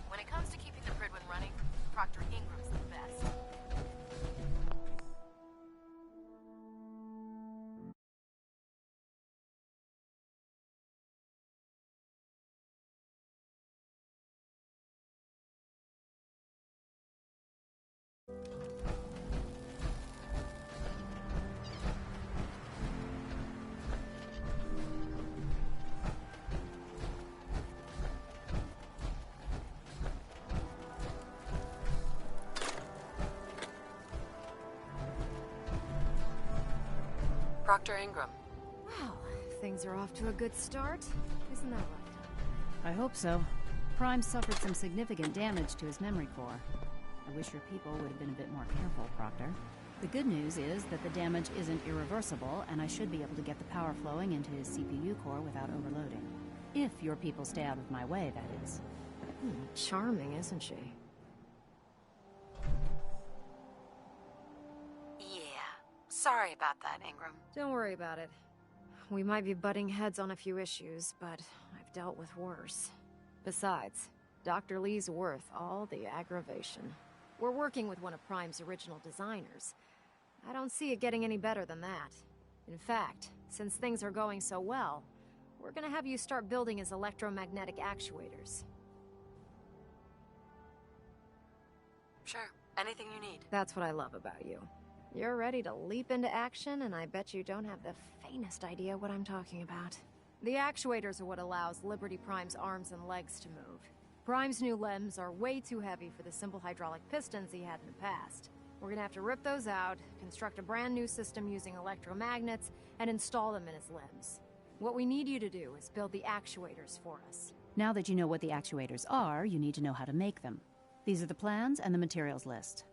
When it comes to keeping the Prydwen running, Proctor Ingram's the best. Proctor Ingram. Wow, things are off to a good start. Isn't that right? I hope so. Prime suffered some significant damage to his memory core. I wish your people would have been a bit more careful, Proctor. The good news is that the damage isn't irreversible, and I should be able to get the power flowing into his CPU core without overloading. If your people stay out of my way, that is. Charming, isn't she? Sorry about that, Ingram. Don't worry about it. We might be butting heads on a few issues, but I've dealt with worse. Besides, Dr. Lee's worth all the aggravation. We're working with one of Prime's original designers. I don't see it getting any better than that. In fact, since things are going so well, we're gonna have you start building his electromagnetic actuators. Sure, anything you need. That's what I love about you. You're ready to leap into action, and I bet you don't have the faintest idea what I'm talking about. The actuators are what allows Liberty Prime's arms and legs to move. Prime's new limbs are way too heavy for the simple hydraulic pistons he had in the past. We're gonna have to rip those out, construct a brand new system using electromagnets, and install them in his limbs. What we need you to do is build the actuators for us. Now that you know what the actuators are, you need to know how to make them. These are the plans and the materials list.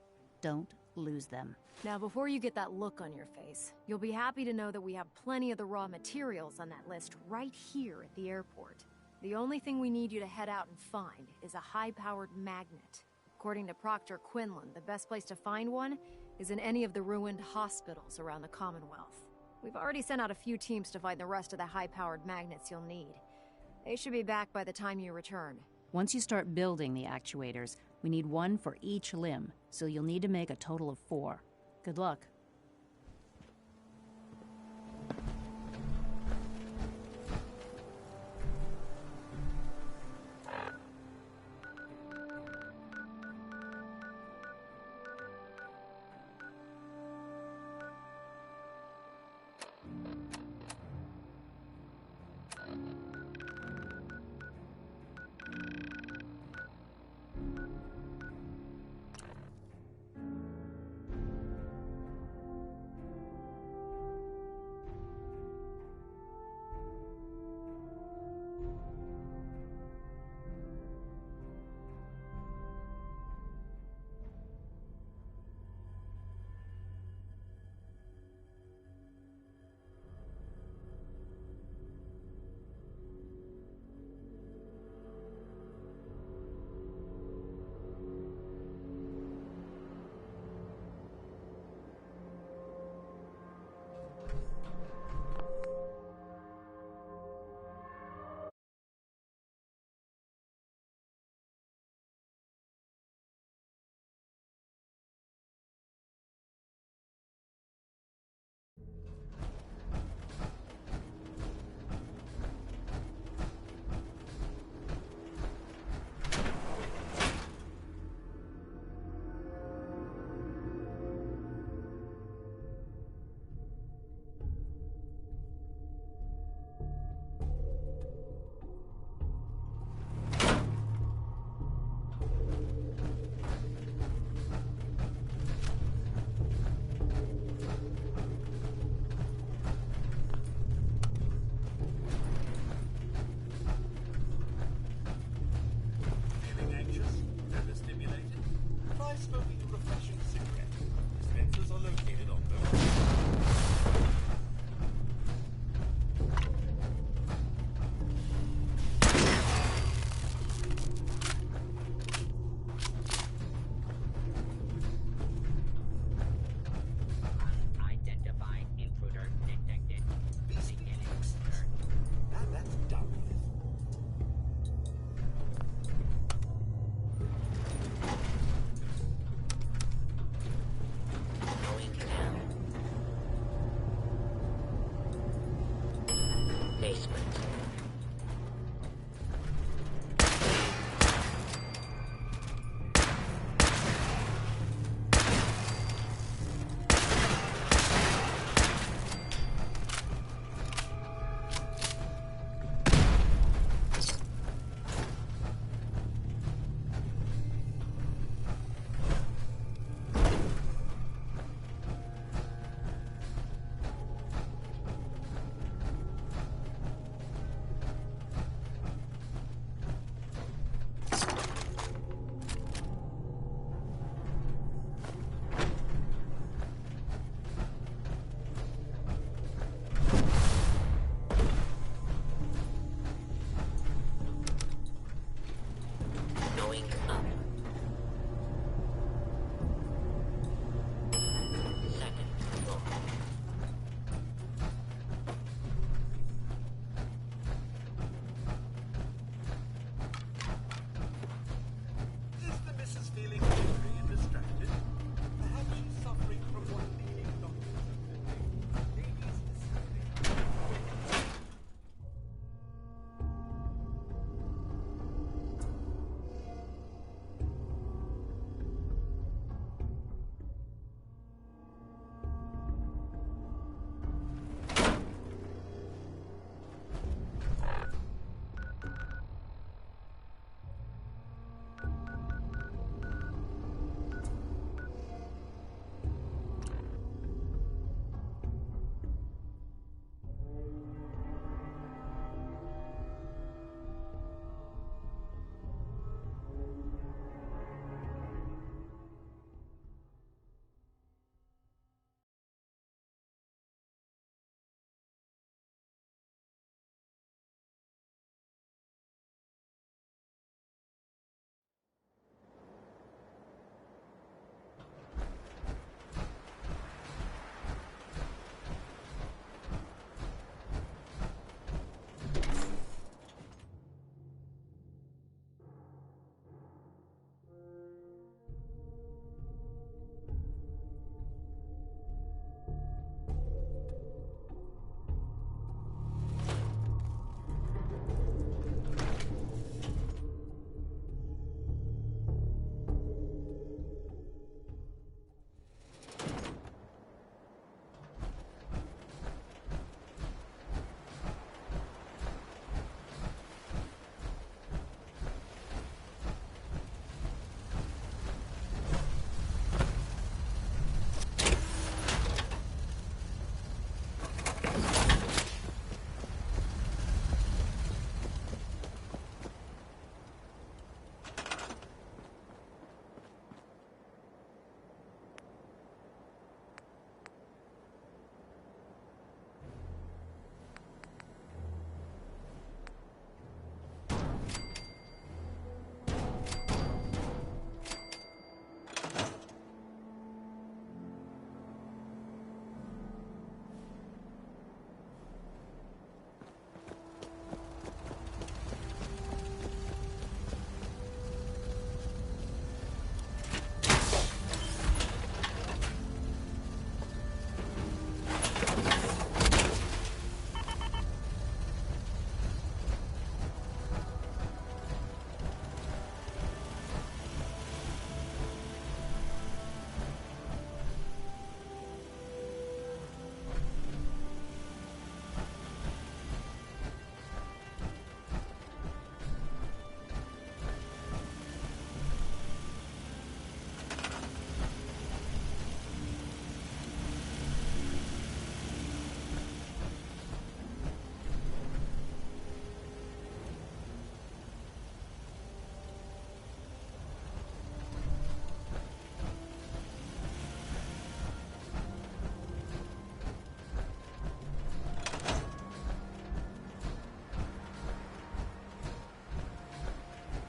Don't lose them. Now, before you get that look on your face, you'll be happy to know that we have plenty of the raw materials on that list right here at the airport. The only thing we need you to head out and find is a high-powered magnet. According to Proctor Quinlan, the best place to find one is in any of the ruined hospitals around the Commonwealth. We've already sent out a few teams to find the rest of the high-powered magnets you'll need. They should be back by the time you return. Once you start building the actuators, we need one for each limb, so you'll need to make a total of 4. Good luck.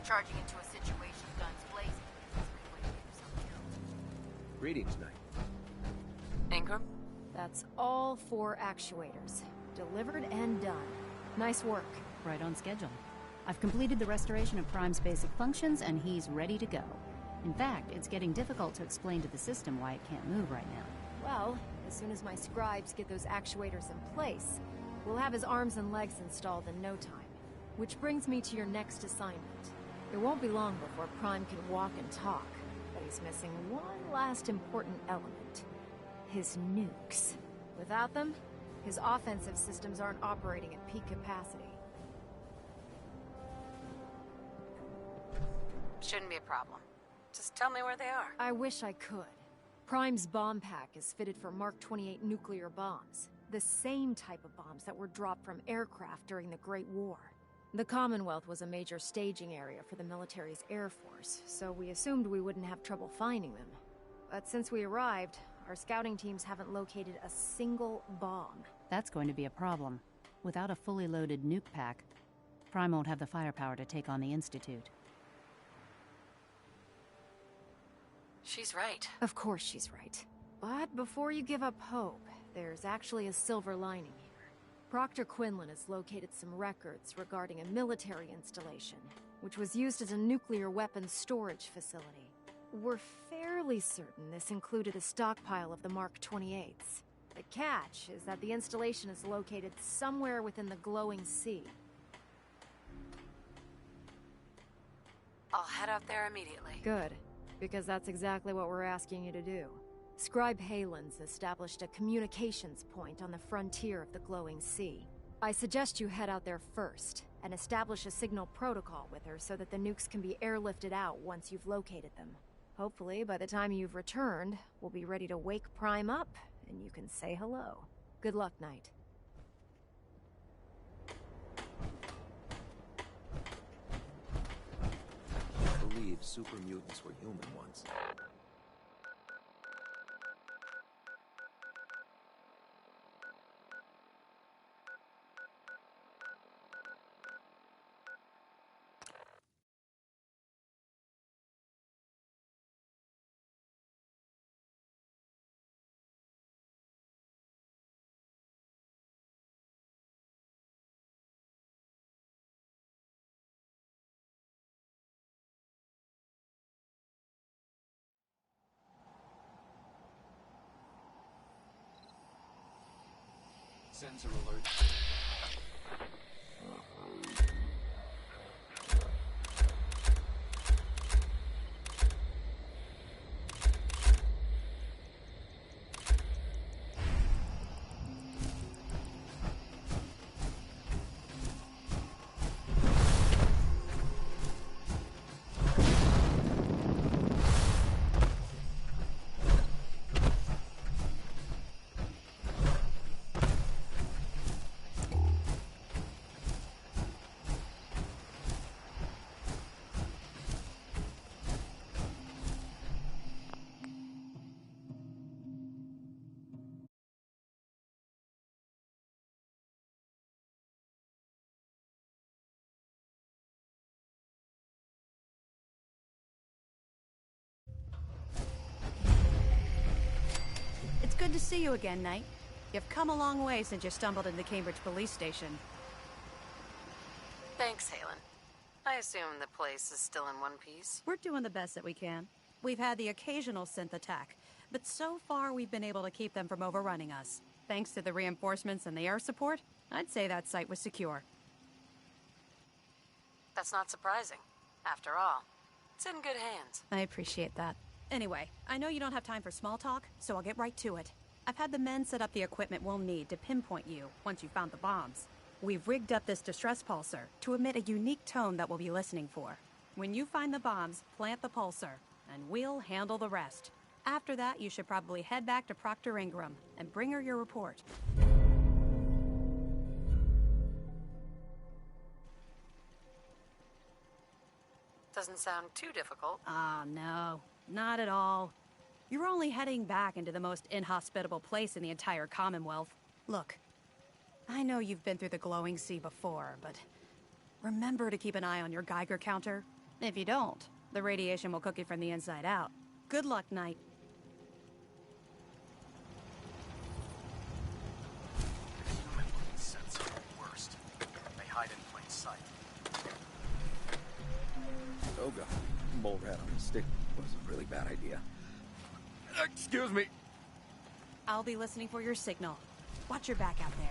Charging into a situation, guns blazing, is a good way to get yourself killed. Greetings, Knight. Ingram? That's all 4 actuators. Delivered and done. Nice work. Right on schedule. I've completed the restoration of Prime's basic functions, and he's ready to go. In fact, it's getting difficult to explain to the system why it can't move right now. Well, as soon as my scribes get those actuators in place, we'll have his arms and legs installed in no time. Which brings me to your next assignment. It won't be long before Prime can walk and talk, but he's missing one last important element. His nukes. Without them, his offensive systems aren't operating at peak capacity. Shouldn't be a problem. Just tell me where they are. I wish I could. Prime's bomb pack is fitted for Mark 28 nuclear bombs. The same type of bombs that were dropped from aircraft during the Great War. The Commonwealth was a major staging area for the military's air force, so we assumed we wouldn't have trouble finding them. But since we arrived, our scouting teams haven't located a single bomb. That's going to be a problem. Without a fully loaded nuke pack, Prime won't have the firepower to take on the Institute. She's right. Of course she's right. But before you give up hope, there's actually a silver lining here. Proctor Quinlan has located some records regarding a military installation, which was used as a nuclear weapons storage facility. We're fairly certain this included a stockpile of the Mark 28s. The catch is that the installation is located somewhere within the glowing sea. I'll head out there immediately. Good, because that's exactly what we're asking you to do. Scribe Halen's established a communications point on the frontier of the glowing sea. I suggest you head out there first, and establish a signal protocol with her so that the nukes can be airlifted out once you've located them. Hopefully, by the time you've returned, we'll be ready to wake Prime up, and you can say hello. Good luck, Knight. I believe super mutants were human once. Sensor alert. Good to see you again, Knight. You've come a long way since you stumbled into the Cambridge police station. Thanks, Halen. I assume the place is still in one piece? We're doing the best that we can. We've had the occasional synth attack, but so far we've been able to keep them from overrunning us. Thanks to the reinforcements and the air support, I'd say that site was secure. That's not surprising. After all, it's in good hands. I appreciate that. Anyway, I know you don't have time for small talk, so I'll get right to it. I've had the men set up the equipment we'll need to pinpoint you once you've found the bombs. We've rigged up this distress pulsar to emit a unique tone that we'll be listening for. When you find the bombs, plant the pulsar, and we'll handle the rest. After that, you should probably head back to Proctor Ingram and bring her your report. Doesn't sound too difficult. Ah, no. Not at all. You're only heading back into the most inhospitable place in the entire Commonwealth. Look, I know you've been through the glowing sea before, but remember to keep an eye on your Geiger counter. If you don't, the radiation will cook you from the inside out. Good luck, Knight. Human-looking sets are the worst. They hide in plain sight. Oh god, mole rat on a stick was a really bad idea. Excuse me. I'll be listening for your signal. Watch your back out there.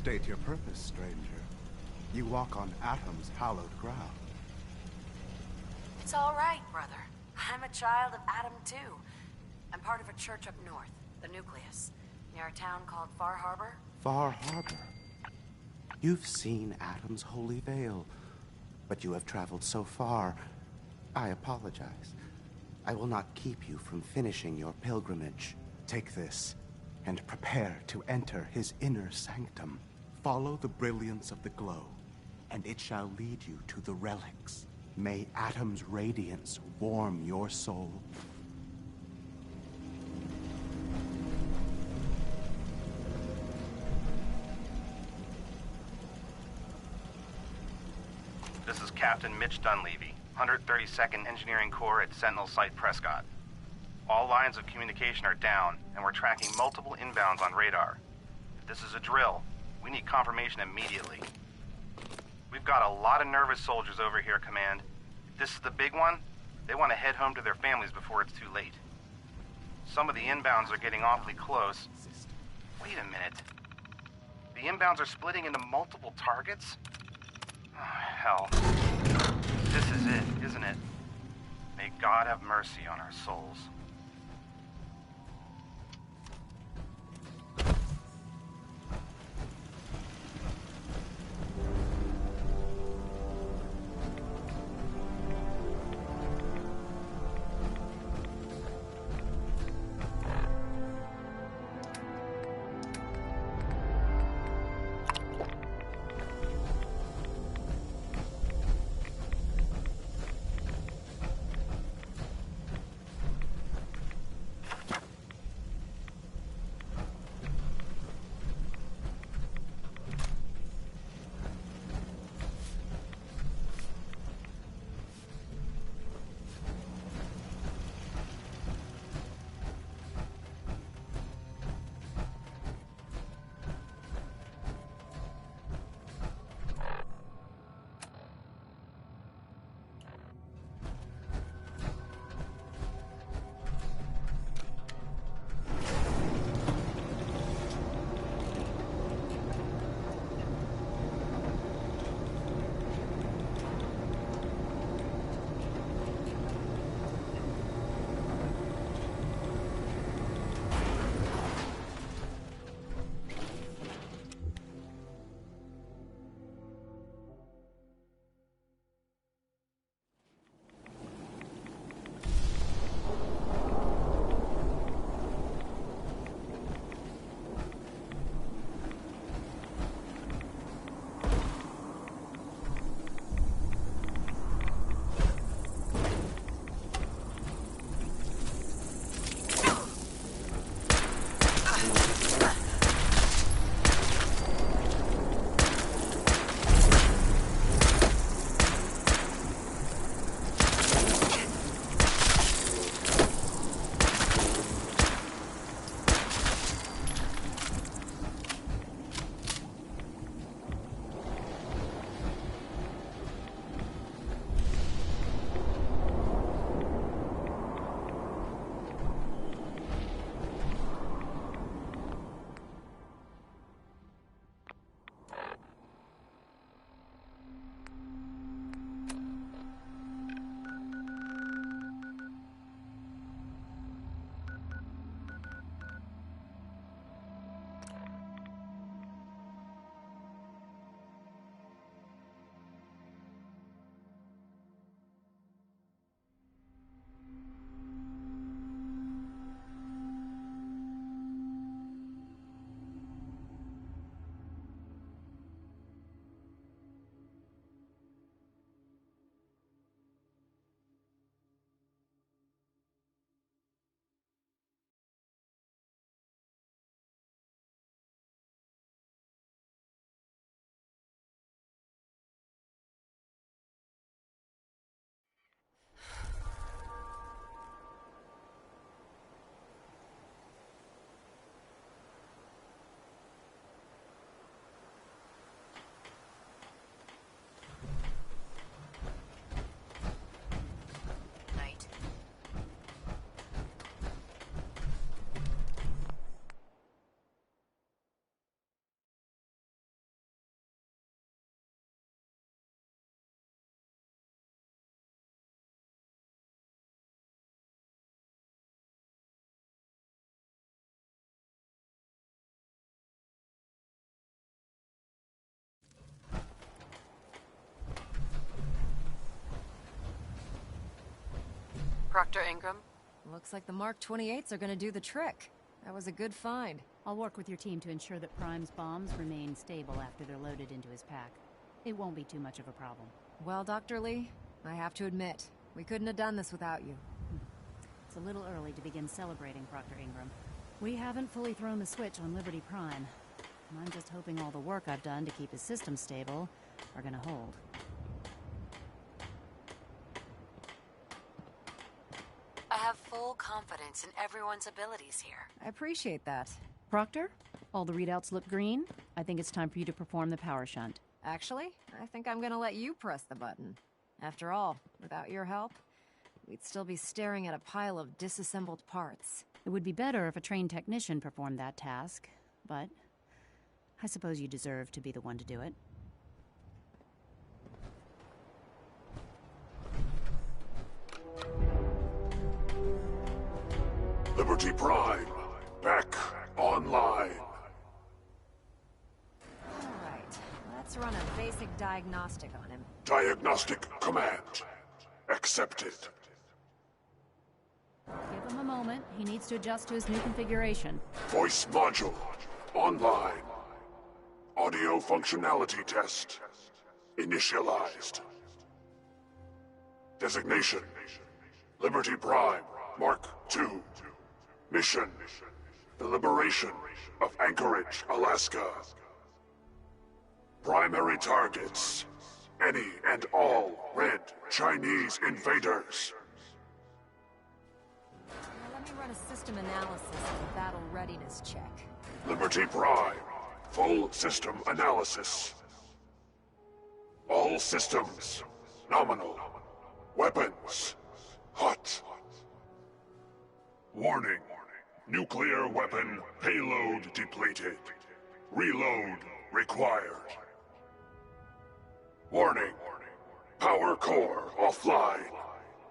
State your purpose, stranger. You walk on Atom's hallowed ground. It's all right, brother. I'm a child of Atom, too. I'm part of a church up north, the Nucleus, near a town called Far Harbor. Far Harbor. You've seen Atom's holy veil, but you have traveled so far. I apologize. I will not keep you from finishing your pilgrimage. Take this, and prepare to enter his inner sanctum. Follow the brilliance of the glow, and it shall lead you to the relics. May Atom's radiance warm your soul. This is Captain Mitch Dunleavy, 132nd Engineering Corps at Sentinel Site Prescott. All lines of communication are down, and we're tracking multiple inbounds on radar. If this is a drill, we need confirmation immediately. We've got a lot of nervous soldiers over here, Command. If this is the big one, they want to head home to their families before it's too late. Some of the inbounds are getting awfully close. Wait a minute. The inbounds are splitting into multiple targets? Oh, hell. This is it, isn't it? May God have mercy on our souls. Proctor Ingram? Looks like the Mark 28s are gonna do the trick. That was a good find. I'll work with your team to ensure that Prime's bombs remain stable after they're loaded into his pack. It won't be too much of a problem. Well, Dr. Lee, I have to admit, we couldn't have done this without you. It's a little early to begin celebrating, Proctor Ingram. We haven't fully thrown the switch on Liberty Prime. And I'm just hoping all the work I've done to keep his system stable are gonna hold. I have full confidence in everyone's abilities here. I appreciate that. Proctor, all the readouts look green. I think it's time for you to perform the power shunt. Actually, I think I'm gonna let you press the button. After all, without your help, we'd still be staring at a pile of disassembled parts. It would be better if a trained technician performed that task, but I suppose you deserve to be the one to do it. Liberty Prime, back online. Alright, let's run a basic diagnostic on him. Diagnostic command accepted. Give him a moment. He needs to adjust to his new configuration. Voice module online. Audio functionality test initialized. Designation: Liberty Prime Mark II. Mission: the liberation of Anchorage, Alaska. Primary targets: any and all red Chinese invaders. Now let me run a system analysis and a battle readiness check. Liberty Prime, full system analysis. All systems nominal. Weapons hot. Warning: nuclear weapon payload depleted. Reload required. Warning: power core offline.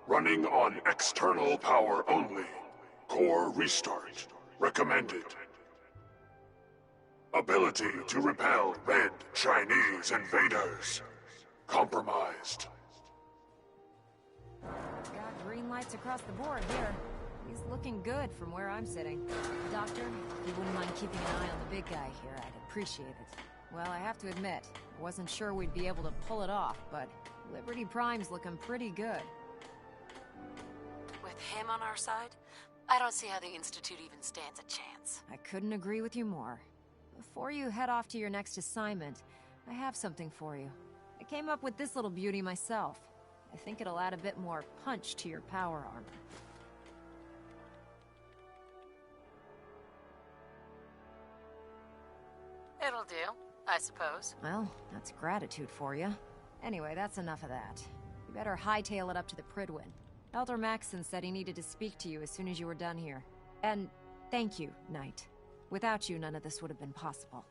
Running on external power only. Core restart recommended. Ability to repel red Chinese invaders compromised. Got green lights across the board here. He's looking good from where I'm sitting. Doctor, if you wouldn't mind keeping an eye on the big guy here, I'd appreciate it. Well, I have to admit, I wasn't sure we'd be able to pull it off, but Liberty Prime's looking pretty good. With him on our side, I don't see how the Institute even stands a chance. I couldn't agree with you more. Before you head off to your next assignment, I have something for you. I came up with this little beauty myself. I think it'll add a bit more punch to your power armor. It'll do, I suppose. Well, that's gratitude for you. Anyway, that's enough of that. You better hightail it up to the Pridwin. Elder Maxson said he needed to speak to you as soon as you were done here. And thank you, Knight. Without you, none of this would have been possible.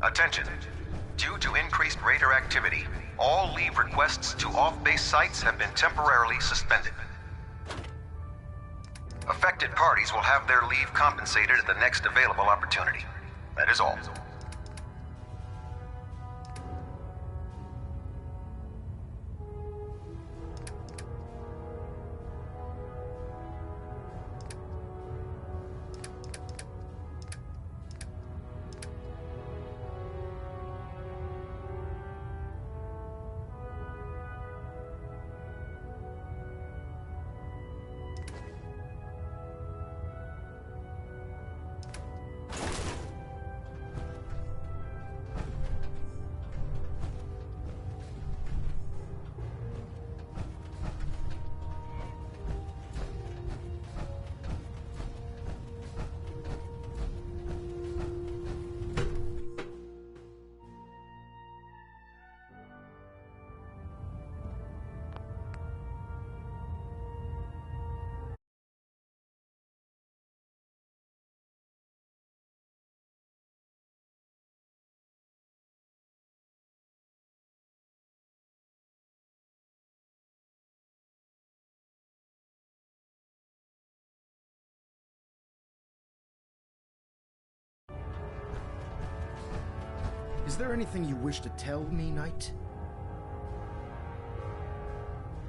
Attention. Due to increased raider activity, all leave requests to off-base sites have been temporarily suspended. Affected parties will have their leave compensated at the next available opportunity. That is all. Is there anything you wish to tell me, Knight?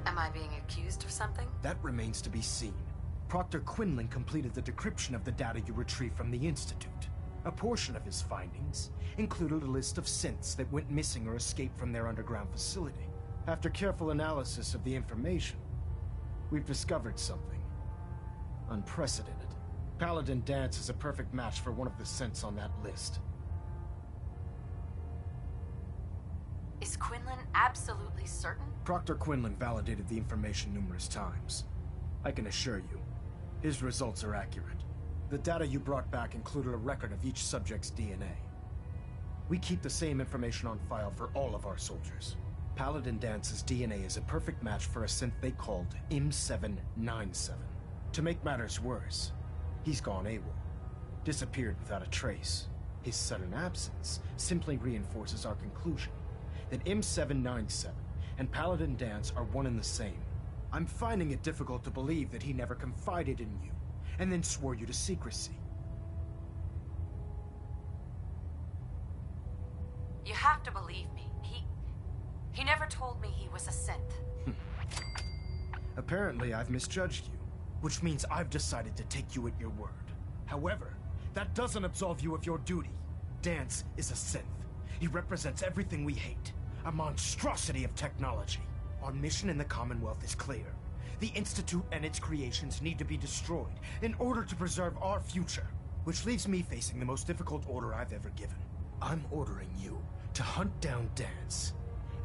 Am I being accused of something? That remains to be seen. Proctor Quinlan completed the decryption of the data you retrieved from the Institute. A portion of his findings included a list of synths that went missing or escaped from their underground facility. After careful analysis of the information, we've discovered something unprecedented. Paladin Danse is a perfect match for one of the synths on that list. Is Quinlan absolutely certain? Proctor Quinlan validated the information numerous times. I can assure you, his results are accurate. The data you brought back included a record of each subject's DNA. We keep the same information on file for all of our soldiers. Paladin Dance's DNA is a perfect match for a synth they called M797. To make matters worse, he's gone AWOL, disappeared without a trace. His sudden absence simply reinforces our conclusion that M797 and Paladin Danse are one and the same. I'm finding it difficult to believe that he never confided in you, and then swore you to secrecy. You have to believe me. He never told me he was a synth. Apparently, I've misjudged you, which means I've decided to take you at your word. However, that doesn't absolve you of your duty. Danse is a synth. He represents everything we hate, a monstrosity of technology. Our mission in the Commonwealth is clear. The Institute and its creations need to be destroyed in order to preserve our future, which leaves me facing the most difficult order I've ever given. I'm ordering you to hunt down Danse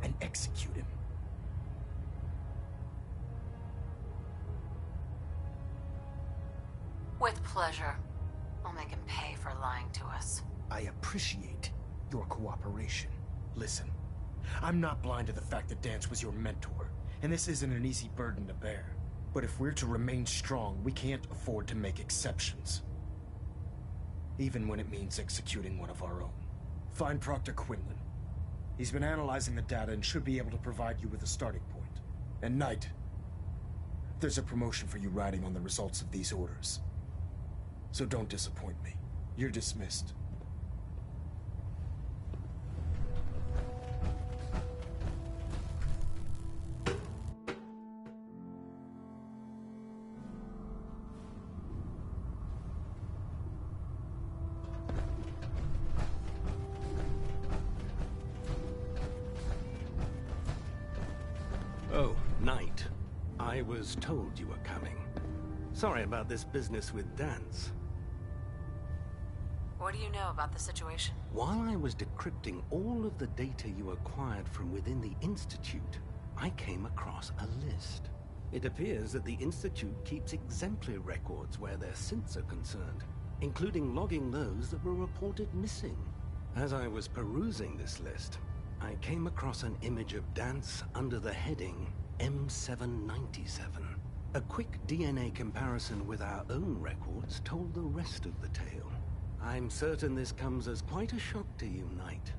and execute him. With pleasure. I'll make him pay for lying to us. I appreciate your cooperation. Listen, I'm not blind to the fact that Danse was your mentor, and this isn't an easy burden to bear. But if we're to remain strong, we can't afford to make exceptions. Even when it means executing one of our own. Find Proctor Quinlan. He's been analyzing the data and should be able to provide you with a starting point. And Knight, there's a promotion for you riding on the results of these orders. So don't disappoint me. You're dismissed. Oh, Knight. I was told you were coming. Sorry about this business with Danse. What do you know about the situation? While I was decrypting all of the data you acquired from within the Institute, I came across a list. It appears that the Institute keeps exemplary records where their synths are concerned, including logging those that were reported missing. As I was perusing this list, I came across an image of Danse under the heading M797. A quick DNA comparison with our own records told the rest of the tale. I'm certain this comes as quite a shock to you, Knight.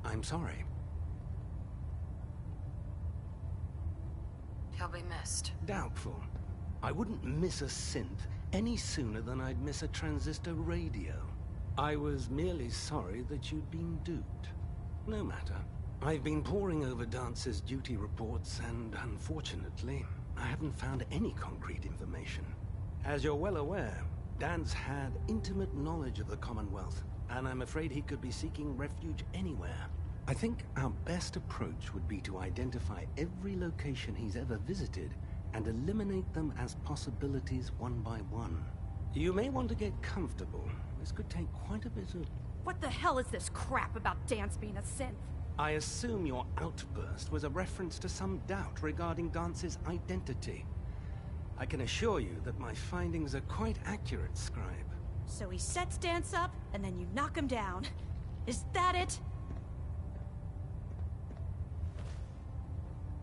I'm sorry. He'll be missed. Doubtful. I wouldn't miss a synth any sooner than I'd miss a transistor radio. I was merely sorry that you'd been duped. No matter. I've been poring over Dance's duty reports, and unfortunately, I haven't found any concrete information. As you're well aware, Danse had intimate knowledge of the Commonwealth, and I'm afraid he could be seeking refuge anywhere. I think our best approach would be to identify every location he's ever visited and eliminate them as possibilities one by one. You may want to get comfortable. This could take quite a bit of... What the hell is this crap about Danse being a synth? I assume your outburst was a reference to some doubt regarding Dance's identity. I can assure you that my findings are quite accurate, Scribe. So he sets Danse up, and then you knock him down. Is that it?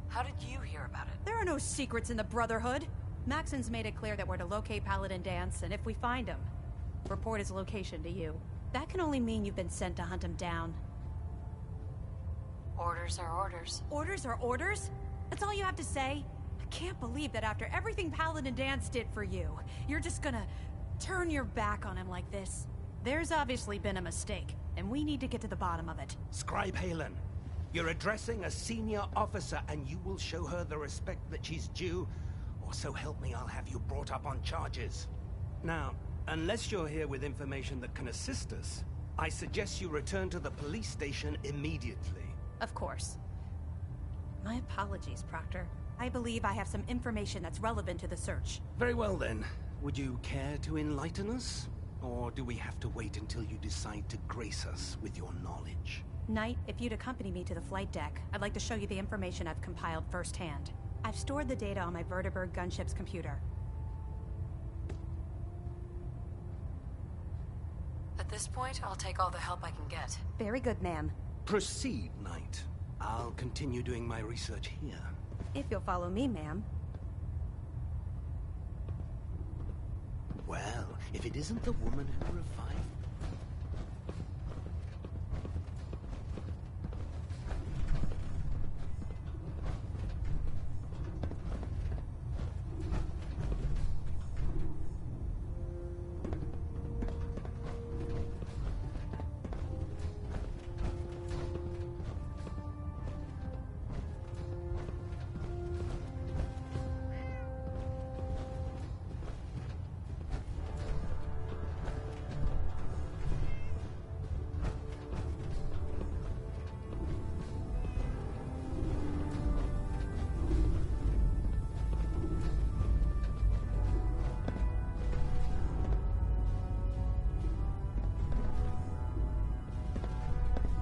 How did you hear about it? There are no secrets in the Brotherhood. Maxon's made it clear that we're to locate Paladin Danse, and if we find him, report his location to you. That can only mean you've been sent to hunt him down. Orders are orders. Orders are orders? That's all you have to say? I can't believe that after everything Paladin Danse did for you, you're just gonna turn your back on him like this. There's obviously been a mistake. and we need to get to the bottom of it. Scribe Halen, you're addressing a senior officer, and you will show her the respect that she's due, or so help me, I'll have you brought up on charges. Now, unless you're here with information that can assist us, I suggest you return to the police station immediately. Of course. My apologies, Proctor. I believe I have some information that's relevant to the search. Very well then. Would you care to enlighten us? Or do we have to wait until you decide to grace us with your knowledge? Knight, if you'd accompany me to the flight deck, I'd like to show you the information I've compiled firsthand. I've stored the data on my Vertibird gunship's computer. At this point, I'll take all the help I can get. Very good, ma'am. Proceed, Knight. I'll continue doing my research here. If you'll follow me, ma'am. Well, if it isn't the woman who revived...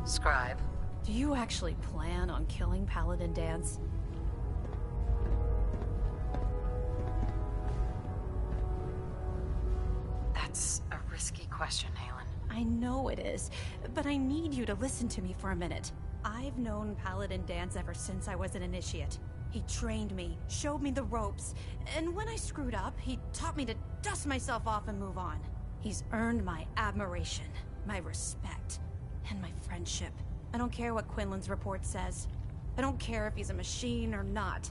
Scribe. Do you actually plan on killing Paladin Dance? That's a risky question, Halen. I know it is, but I need you to listen to me for a minute. I've known Paladin Dance ever since I was an initiate. He trained me, showed me the ropes, and when I screwed up, he taught me to dust myself off and move on. He's earned my admiration, my respect, and my friendship. I don't care what Quinlan's report says. I don't care if he's a machine or not.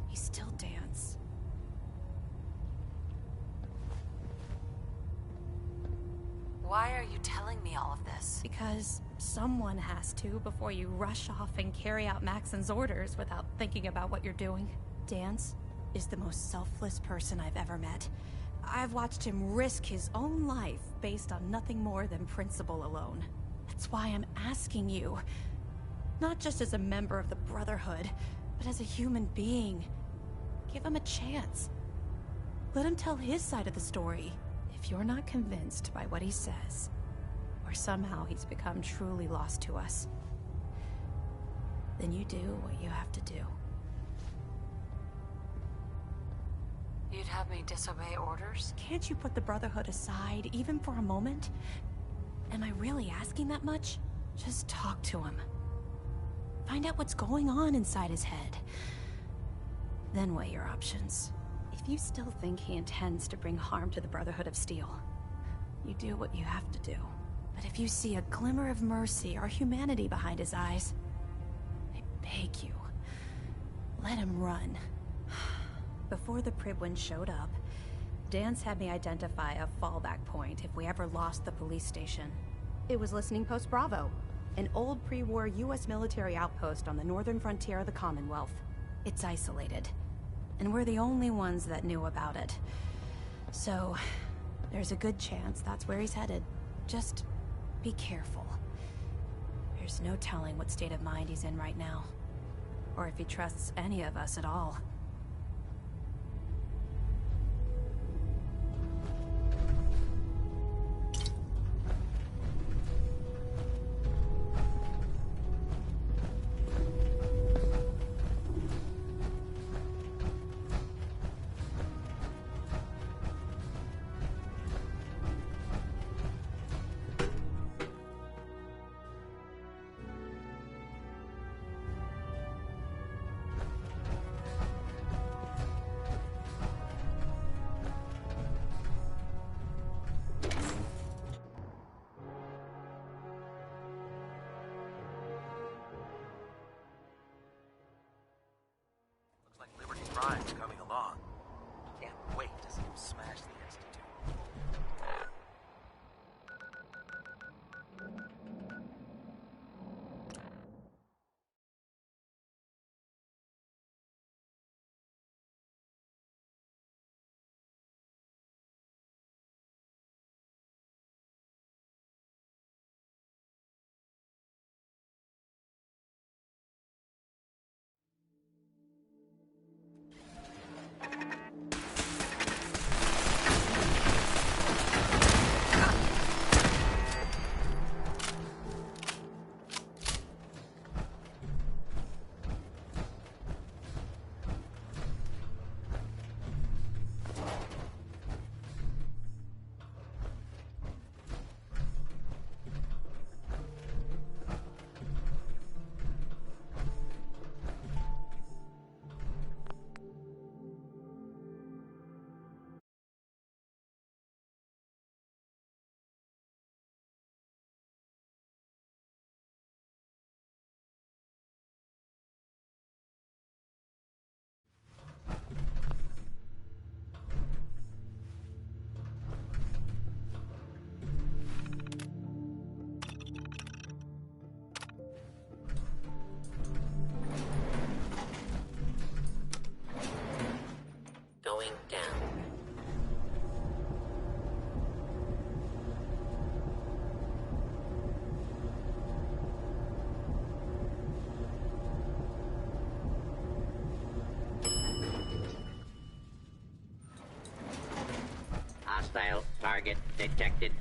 He's still Dance. Why are you telling me all of this? Because someone has to before you rush off and carry out Maxon's orders without thinking about what you're doing. Dance is the most selfless person I've ever met. I've watched him risk his own life based on nothing more than principle alone. That's why I'm asking you. Not just as a member of the Brotherhood, but as a human being. Give him a chance. Let him tell his side of the story. If you're not convinced by what he says, or somehow he's become truly lost to us, then you do what you have to do. You'd have me disobey orders? Can't you put the Brotherhood aside, even for a moment? Am I really asking that much? Just talk to him. Find out what's going on inside his head. Then weigh your options. If you still think he intends to bring harm to the Brotherhood of Steel, you do what you have to do. But if you see a glimmer of mercy or humanity behind his eyes, I beg you, let him run. Before the Pribwin showed up, Dance had me identify a fallback point if we ever lost the police station. It was Listening Post Bravo, an old pre-war US military outpost on the northern frontier of the Commonwealth. It's isolated, and we're the only ones that knew about it. So, there's a good chance that's where he's headed. Just be careful. There's no telling what state of mind he's in right now, or if he trusts any of us at all. Going down. Hostile target detected.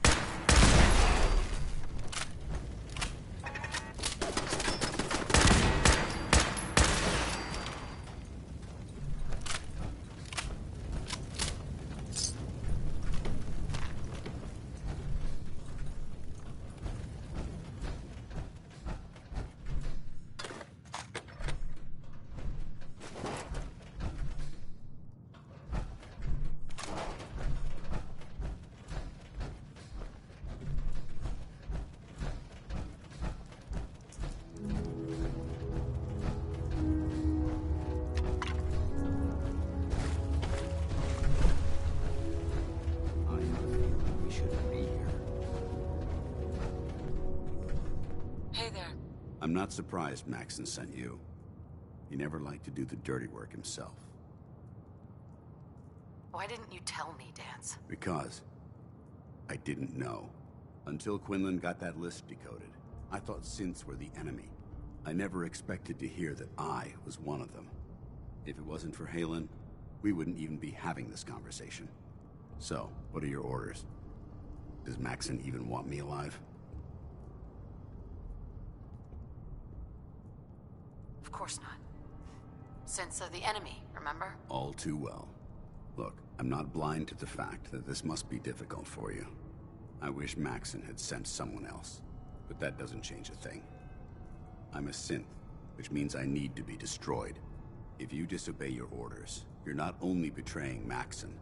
I'm not surprised Maxon sent you. He never liked to do the dirty work himself. Why didn't you tell me, Dance? Because I didn't know. Until Quinlan got that list decoded, I thought synths were the enemy. I never expected to hear that I was one of them. If it wasn't for Halen, we wouldn't even be having this conversation. So, what are your orders? Does Maxon even want me alive? Of course not. Synths are the enemy, remember? All too well. Look, I'm not blind to the fact that this must be difficult for you. I wish Maxon had sent someone else, but that doesn't change a thing. I'm a synth, which means I need to be destroyed. If you disobey your orders, you're not only betraying Maxon,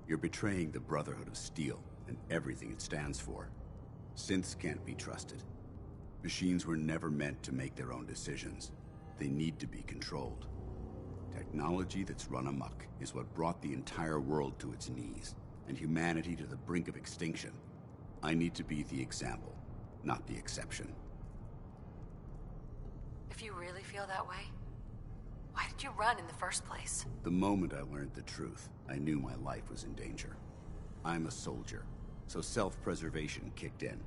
you're betraying the Brotherhood of Steel and everything it stands for. Synths can't be trusted. Machines were never meant to make their own decisions. They need to be controlled. Technology that's run amok is what brought the entire world to its knees, and humanity to the brink of extinction. I need to be the example, not the exception. If you really feel that way, why did you run in the first place? The moment I learned the truth, I knew my life was in danger. I'm a soldier, so self-preservation kicked in.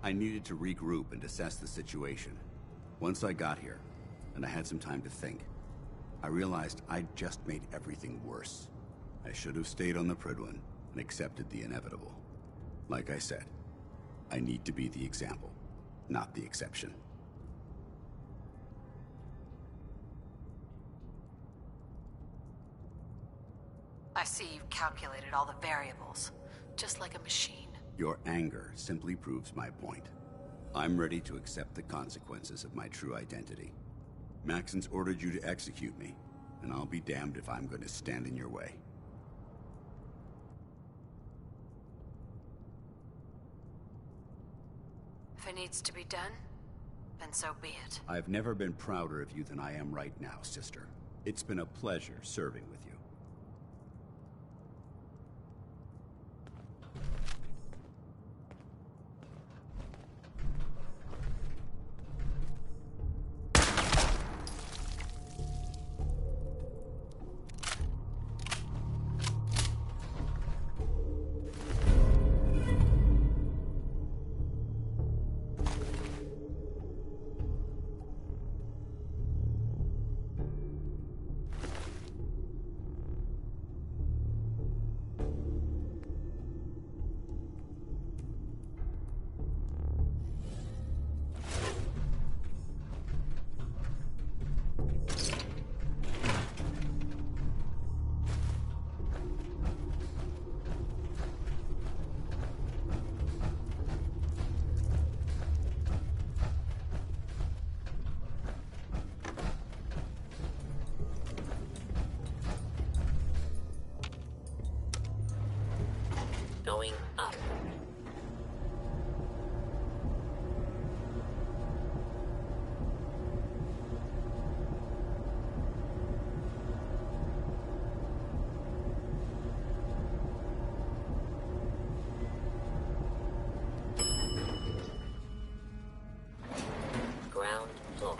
I needed to regroup and assess the situation. Once I got here, and I had some time to think, I realized I'd just made everything worse. I should have stayed on the Prydwen and accepted the inevitable. Like I said, I need to be the example, not the exception. I see you've calculated all the variables, just like a machine. Your anger simply proves my point. I'm ready to accept the consequences of my true identity. Maxon's ordered you to execute me, and I'll be damned if I'm going to stand in your way. If it needs to be done, then so be it. I've never been prouder of you than I am right now, sister. It's been a pleasure serving with you. Going up. Ground floor.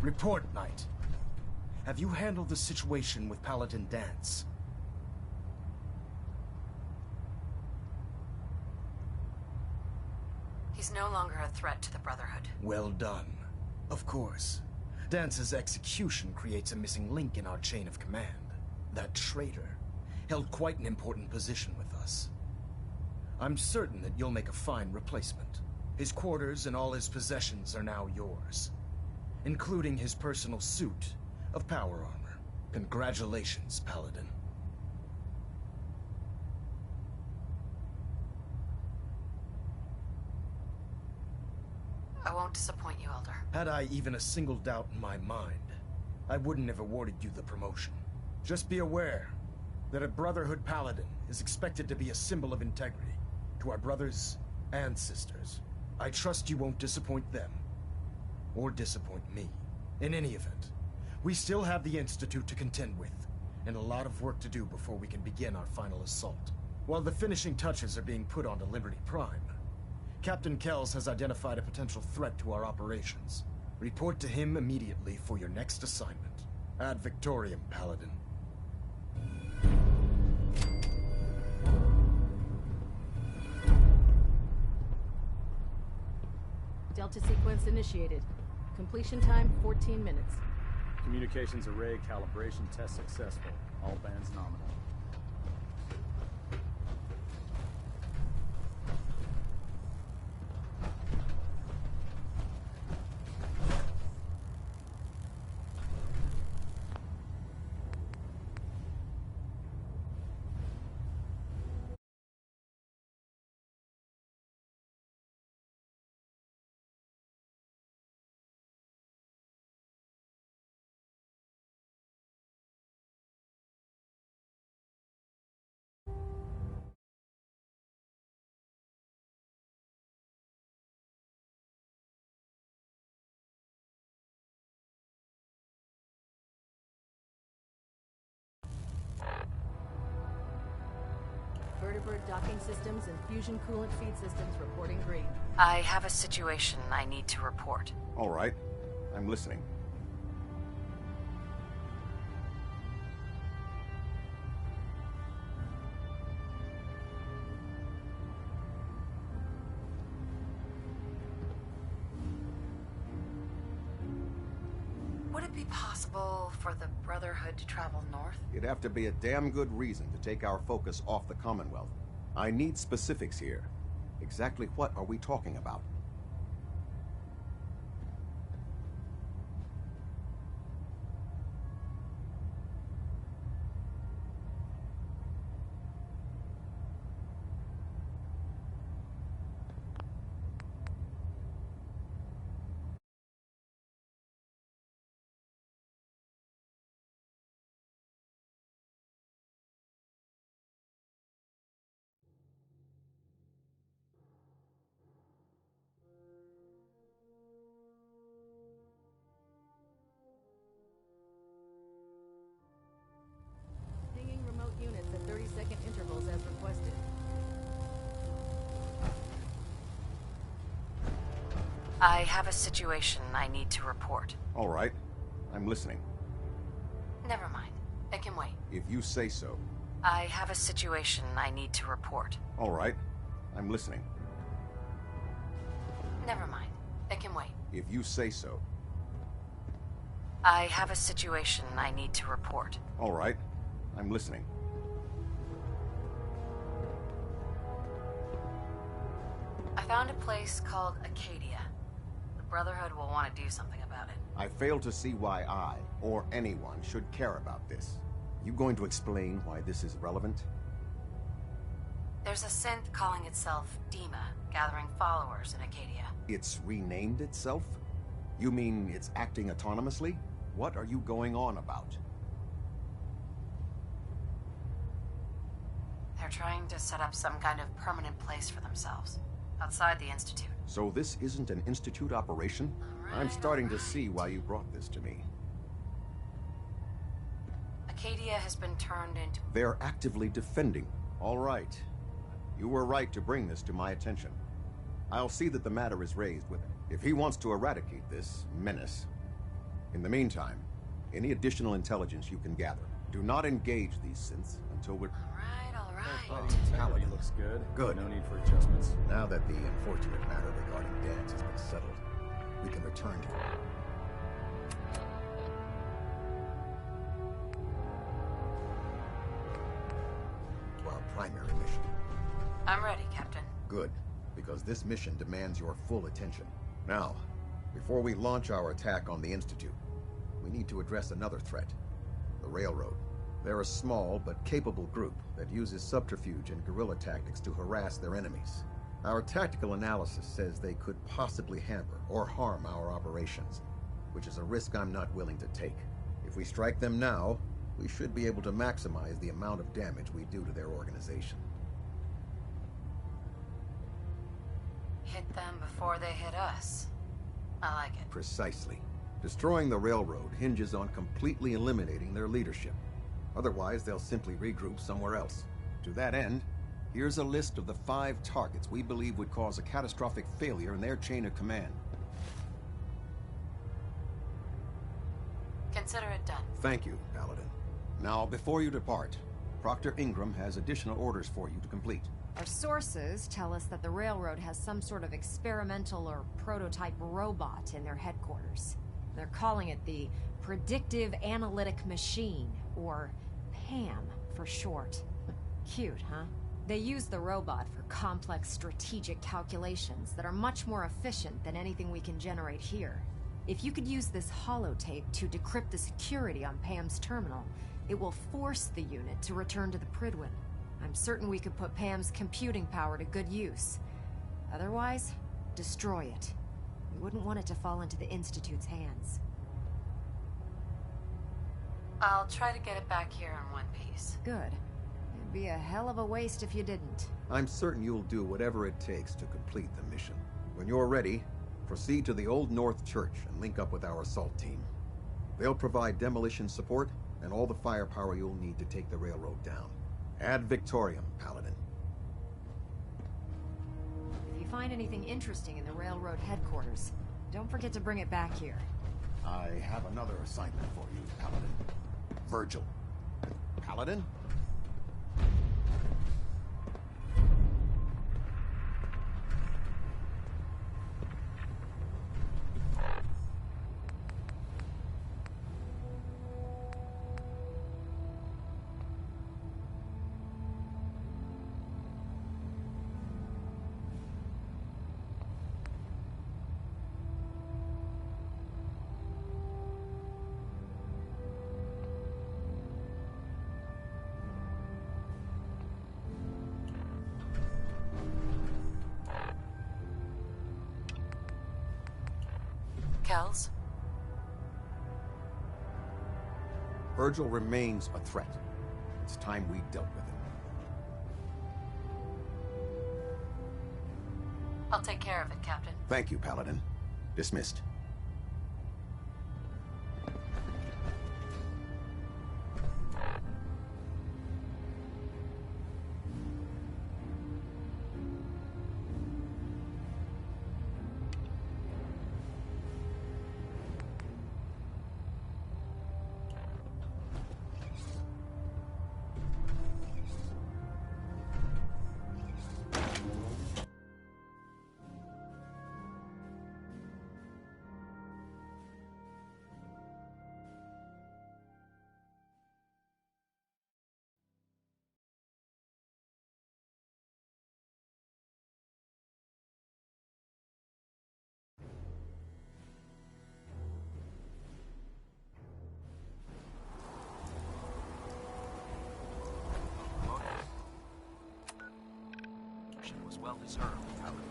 Report, Knight. Have you handled the situation with Paladin Dance? He's no longer a threat to the Brotherhood. Well done. Of course. Dance's execution creates a missing link in our chain of command. That traitor held quite an important position with us. I'm certain that you'll make a fine replacement. His quarters and all his possessions are now yours, including his personal suit of power armor. Congratulations, Paladin. I won't disappoint you, Elder. Had I even a single doubt in my mind, I wouldn't have awarded you the promotion. Just be aware that a Brotherhood Paladin is expected to be a symbol of integrity to our brothers and sisters. I trust you won't disappoint them, or disappoint me. In any event, we still have the Institute to contend with, and a lot of work to do before we can begin our final assault. While the finishing touches are being put onto Liberty Prime, Captain Kells has identified a potential threat to our operations. Report to him immediately for your next assignment. Ad Victoriam, Paladin. Delta sequence initiated. Completion time 14 minutes. Communications array calibration test successful. All bands nominal. Vertibird docking systems and fusion coolant feed systems reporting green. I have a situation I need to report. All right. I'm listening. Would it be possible for the Brotherhood to travel north? It'd have to be a damn good reason to take our focus off the Commonwealth. I need specifics here. Exactly what are we talking about? Pinging remote units at 30-second intervals as requested. I have a situation I need to report. All right. I'm listening. Never mind. It can wait. If you say so. I have a situation I need to report. All right. I'm listening. Never mind. It can wait. If you say so. I have a situation I need to report. All right. I'm listening. I found a place called Acadia. The Brotherhood will want to do something about it. I fail to see why I, or anyone, should care about this. You going to explain why this is relevant? There's a synth calling itself Dima, gathering followers in Acadia. It's renamed itself? You mean it's acting autonomously? What are you going on about? They're trying to set up some kind of permanent place for themselves, outside the Institute. So this isn't an Institute operation? I'm starting to see why you brought this to me. Acadia has been turned into... They're actively defending. All right. You were right to bring this to my attention. I'll see that the matter is raised with him. If he wants to eradicate this menace, In the meantime, any additional intelligence you can gather. Do not engage these synths until we're... All right. Paladin looks good. Good. No need for adjustments. Now that the unfortunate matter regarding Dance has been settled, we can return to our primary mission. I'm ready, Captain. Good, because this mission demands your full attention. Now, before we launch our attack on the Institute, we need to address another threat, the Railroad. They're a small but capable group that uses subterfuge and guerrilla tactics to harass their enemies. Our tactical analysis says they could possibly hamper or harm our operations, which is a risk I'm not willing to take. If we strike them now, we should be able to maximize the amount of damage we do to their organization. Hit them before they hit us. I like it. Precisely. Destroying the Railroad hinges on completely eliminating their leadership. Otherwise, they'll simply regroup somewhere else. To that end, here's a list of the 5 targets we believe would cause a catastrophic failure in their chain of command. Consider it done. Thank you, Paladin. Now, before you depart, Proctor Ingram has additional orders for you to complete. Our sources tell us that the Railroad has some sort of experimental or prototype robot in their headquarters. They're calling it the Predictive Analytic Machine, or PAM for short. Cute, huh? They use the robot for complex strategic calculations that are much more efficient than anything we can generate here. If you could use this holotape to decrypt the security on PAM's terminal, it will force the unit to return to the Pridwin. I'm certain we could put PAM's computing power to good use. Otherwise, destroy it. We wouldn't want it to fall into the Institute's hands. I'll try to get it back here in one piece. Good. It'd be a hell of a waste if you didn't. I'm certain you'll do whatever it takes to complete the mission. When you're ready, proceed to the Old North Church and link up with our assault team. They'll provide demolition support and all the firepower you'll need to take the railroad down. Ad Victoriam, Paladin. If you find anything interesting in the Railroad headquarters, don't forget to bring it back here. I have another assignment for you, Paladin. Virgil. Paladin? Kells? Virgil remains a threat. It's time we dealt with him. I'll take care of it, Captain. Thank you, Paladin. Dismissed. Was well deserved, Paladin.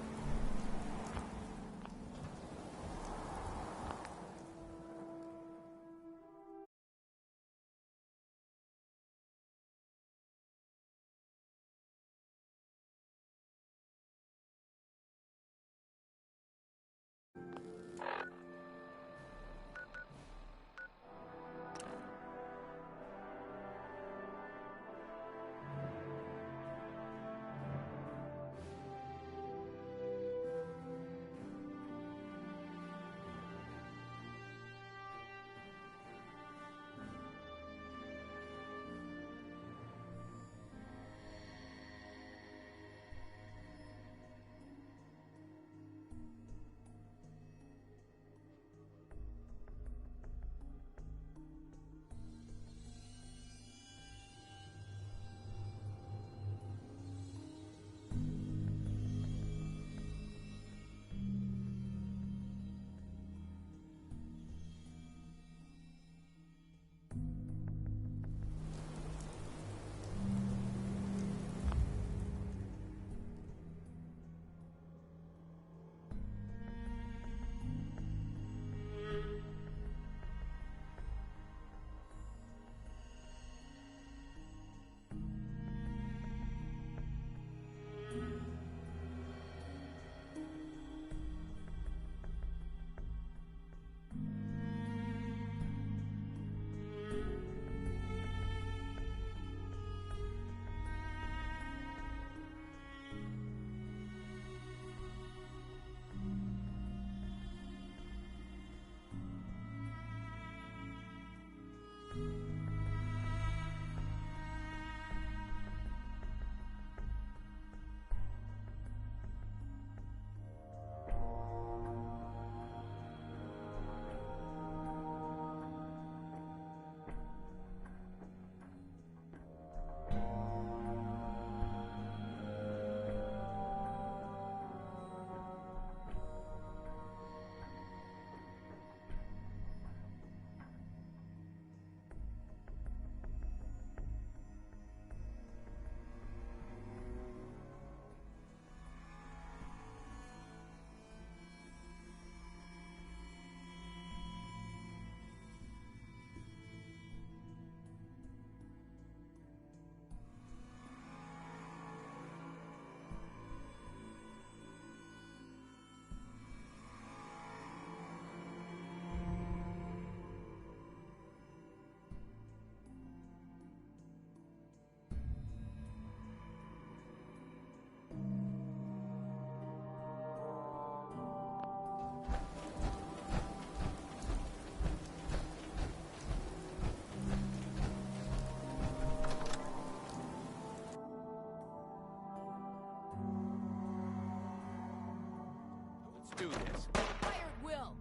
do this. Fire at will.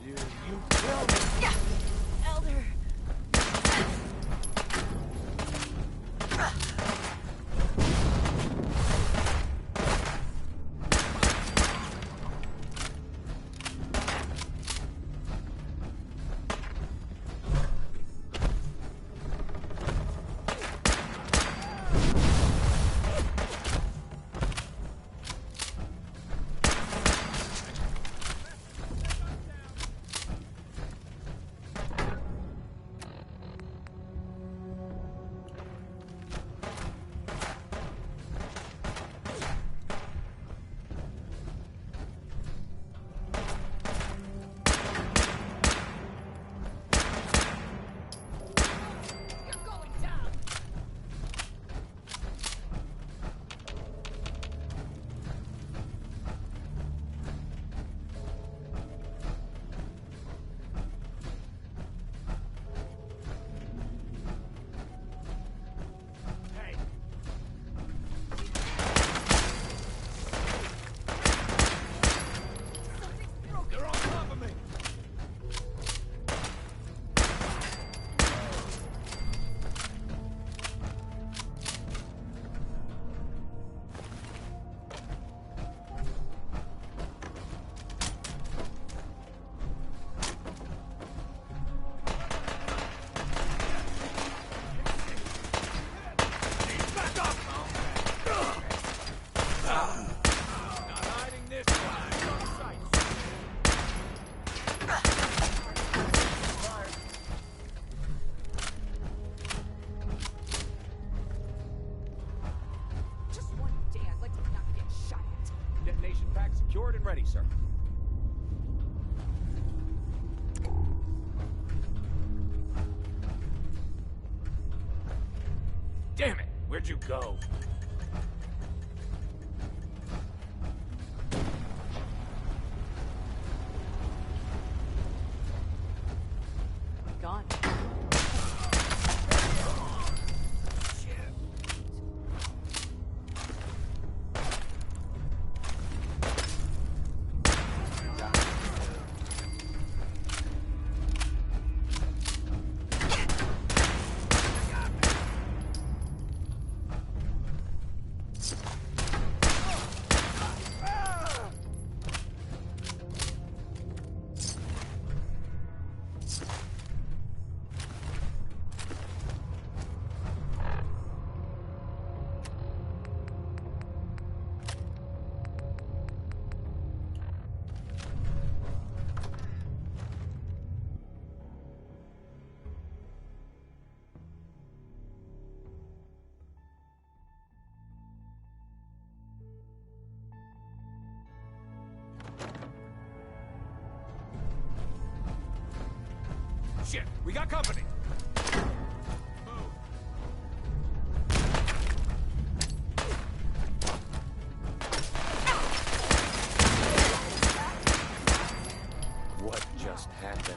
You killed me. Elder. They're on top of me. Back up! Not hiding this time. On sight. Just one day I'd like to not get shot at. Detonation pack secured and ready, sir. Damn it! Where'd you go? Gone. Shit, we got company. What just happened?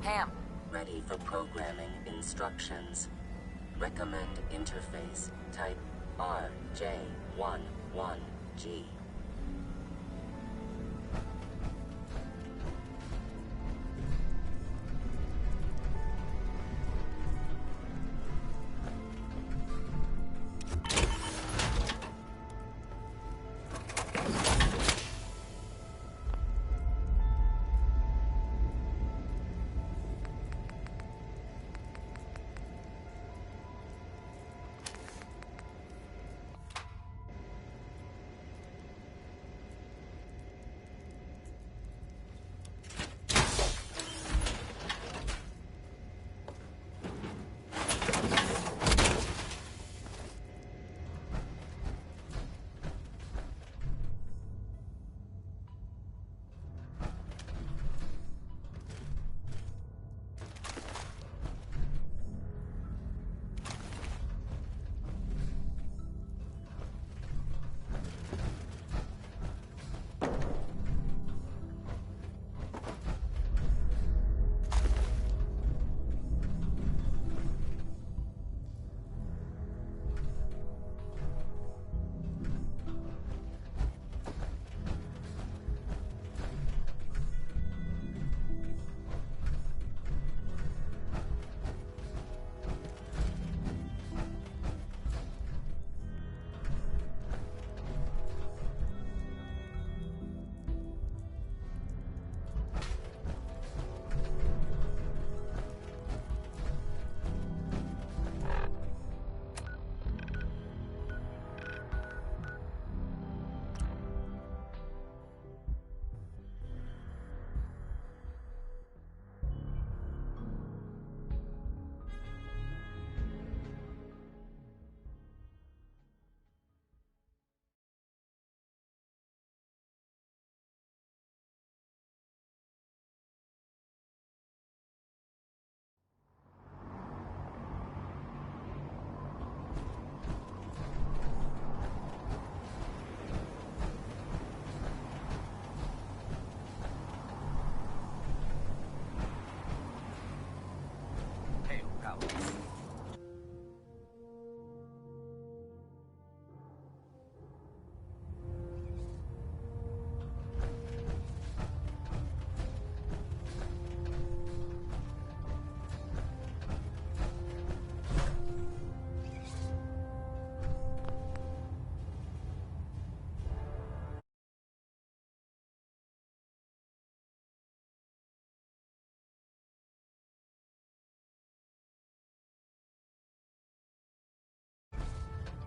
Pam. Ready for programming instructions. Recommend interface. Type RJ11G.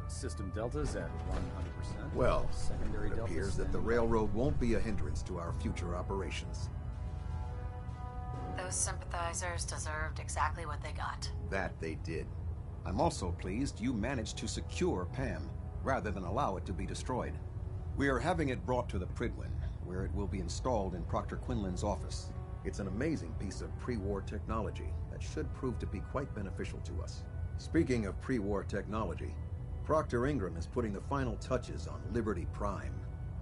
System deltas at 100%. Well, secondary it appears deltas that the railroad won't be a hindrance to our future operations. Those sympathizers deserved exactly what they got. That they did. I'm also pleased you managed to secure Pam, rather than allow it to be destroyed. We are having it brought to the Pridwin, where it will be installed in Proctor Quinlan's office. It's an amazing piece of pre-war technology that should prove to be quite beneficial to us. Speaking of pre-war technology, Proctor Ingram is putting the final touches on Liberty Prime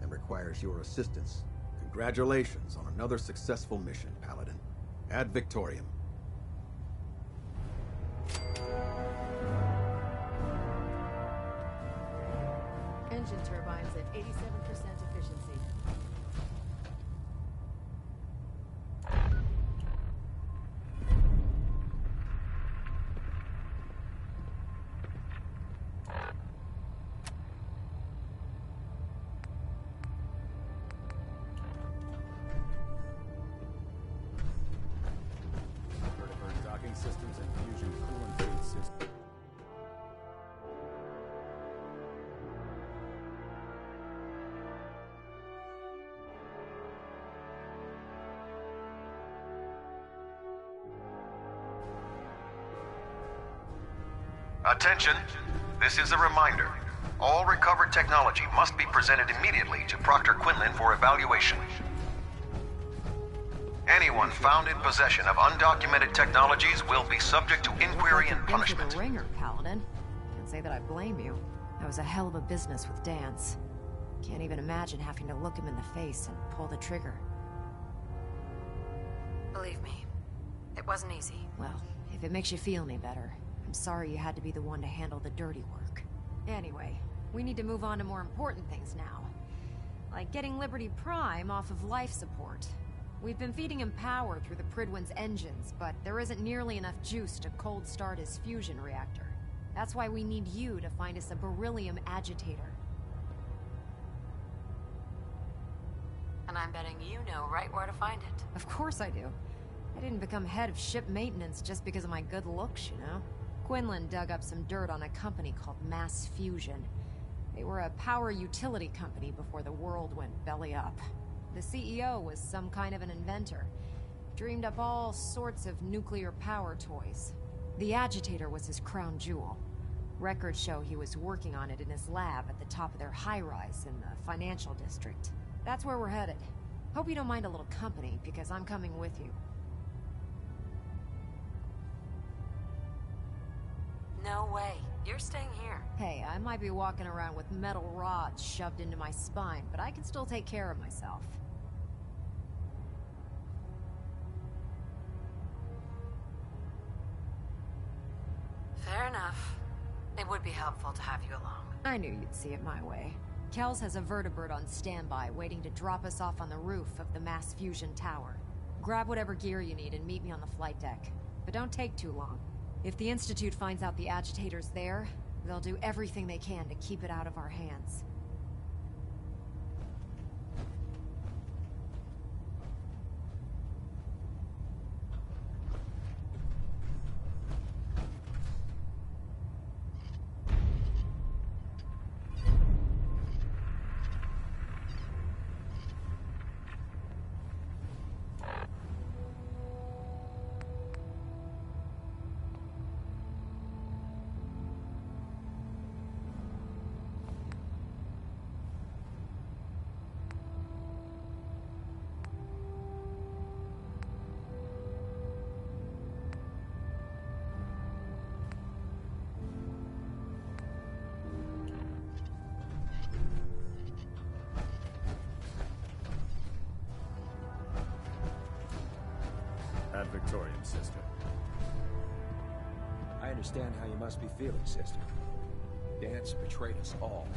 and requires your assistance. Congratulations on another successful mission, Paladin. Ad Victoriam. Engine turbines at 87% efficiency. Docking systems and fusion coolant feed systems. Attention! This is a reminder. All recovered technology must be presented immediately to Proctor Quinlan for evaluation. Anyone found in possession of undocumented technologies will be subject to inquiry and punishment. Into the ringer, Paladin. Can't say that I blame you. That was a hell of a business with Dance. Can't even imagine having to look him in the face and pull the trigger. Believe me, It wasn't easy. Well, if it makes you feel any better, I'm sorry you had to be the one to handle the dirty work. Anyway, we need to move on to more important things now. Like getting Liberty Prime off of life support. We've been feeding him power through the Pridwin's engines, but there isn't nearly enough juice to cold start his fusion reactor. That's why we need you to find us a beryllium agitator. And I'm betting you know right where to find it. Of course I do. I didn't become head of ship maintenance just because of my good looks, you know? Quinlan dug up some dirt on a company called Mass Fusion. They were a power utility company before the world went belly up. The CEO was some kind of an inventor. Dreamed up all sorts of nuclear power toys. The agitator was his crown jewel. Records show he was working on it in his lab at the top of their high-rise in the financial district. That's where we're headed. Hope you don't mind a little company, because I'm coming with you. No way. You're staying here. Hey, I might be walking around with metal rods shoved into my spine, but I can still take care of myself. Fair enough. It would be helpful to have you along. I knew you'd see it my way. Kells has a vertibird on standby, waiting to drop us off on the roof of the Mass Fusion Tower. Grab whatever gear you need and meet me on the flight deck. But don't take too long. If the Institute finds out the agitator's there, they'll do everything they can to keep it out of our hands. Ad Victoriam, sister. I understand how you must be feeling, sister. Dance betrayed us all.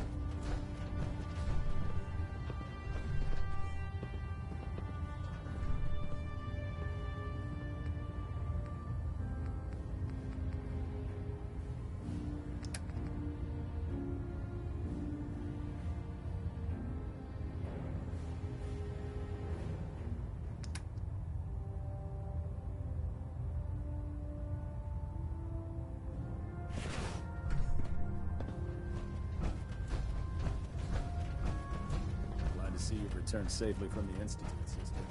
See you've returned safely from the Institute, sister.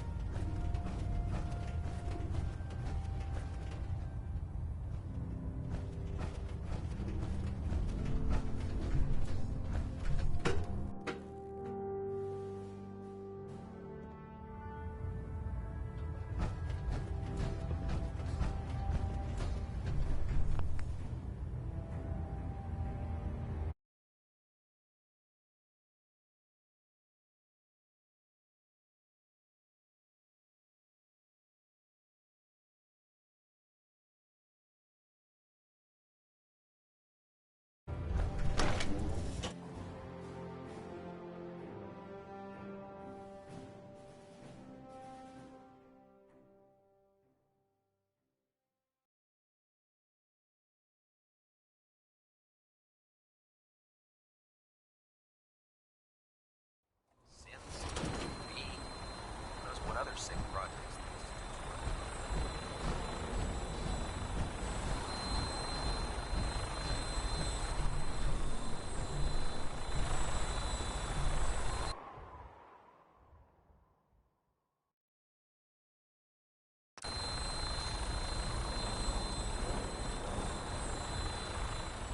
Sick projects.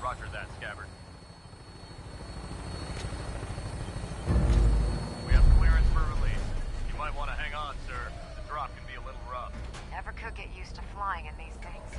Roger that, Scabbard. We have clearance for release. You might want to hang on, sir. The drop can be a little rough. Never could get used to flying in these things.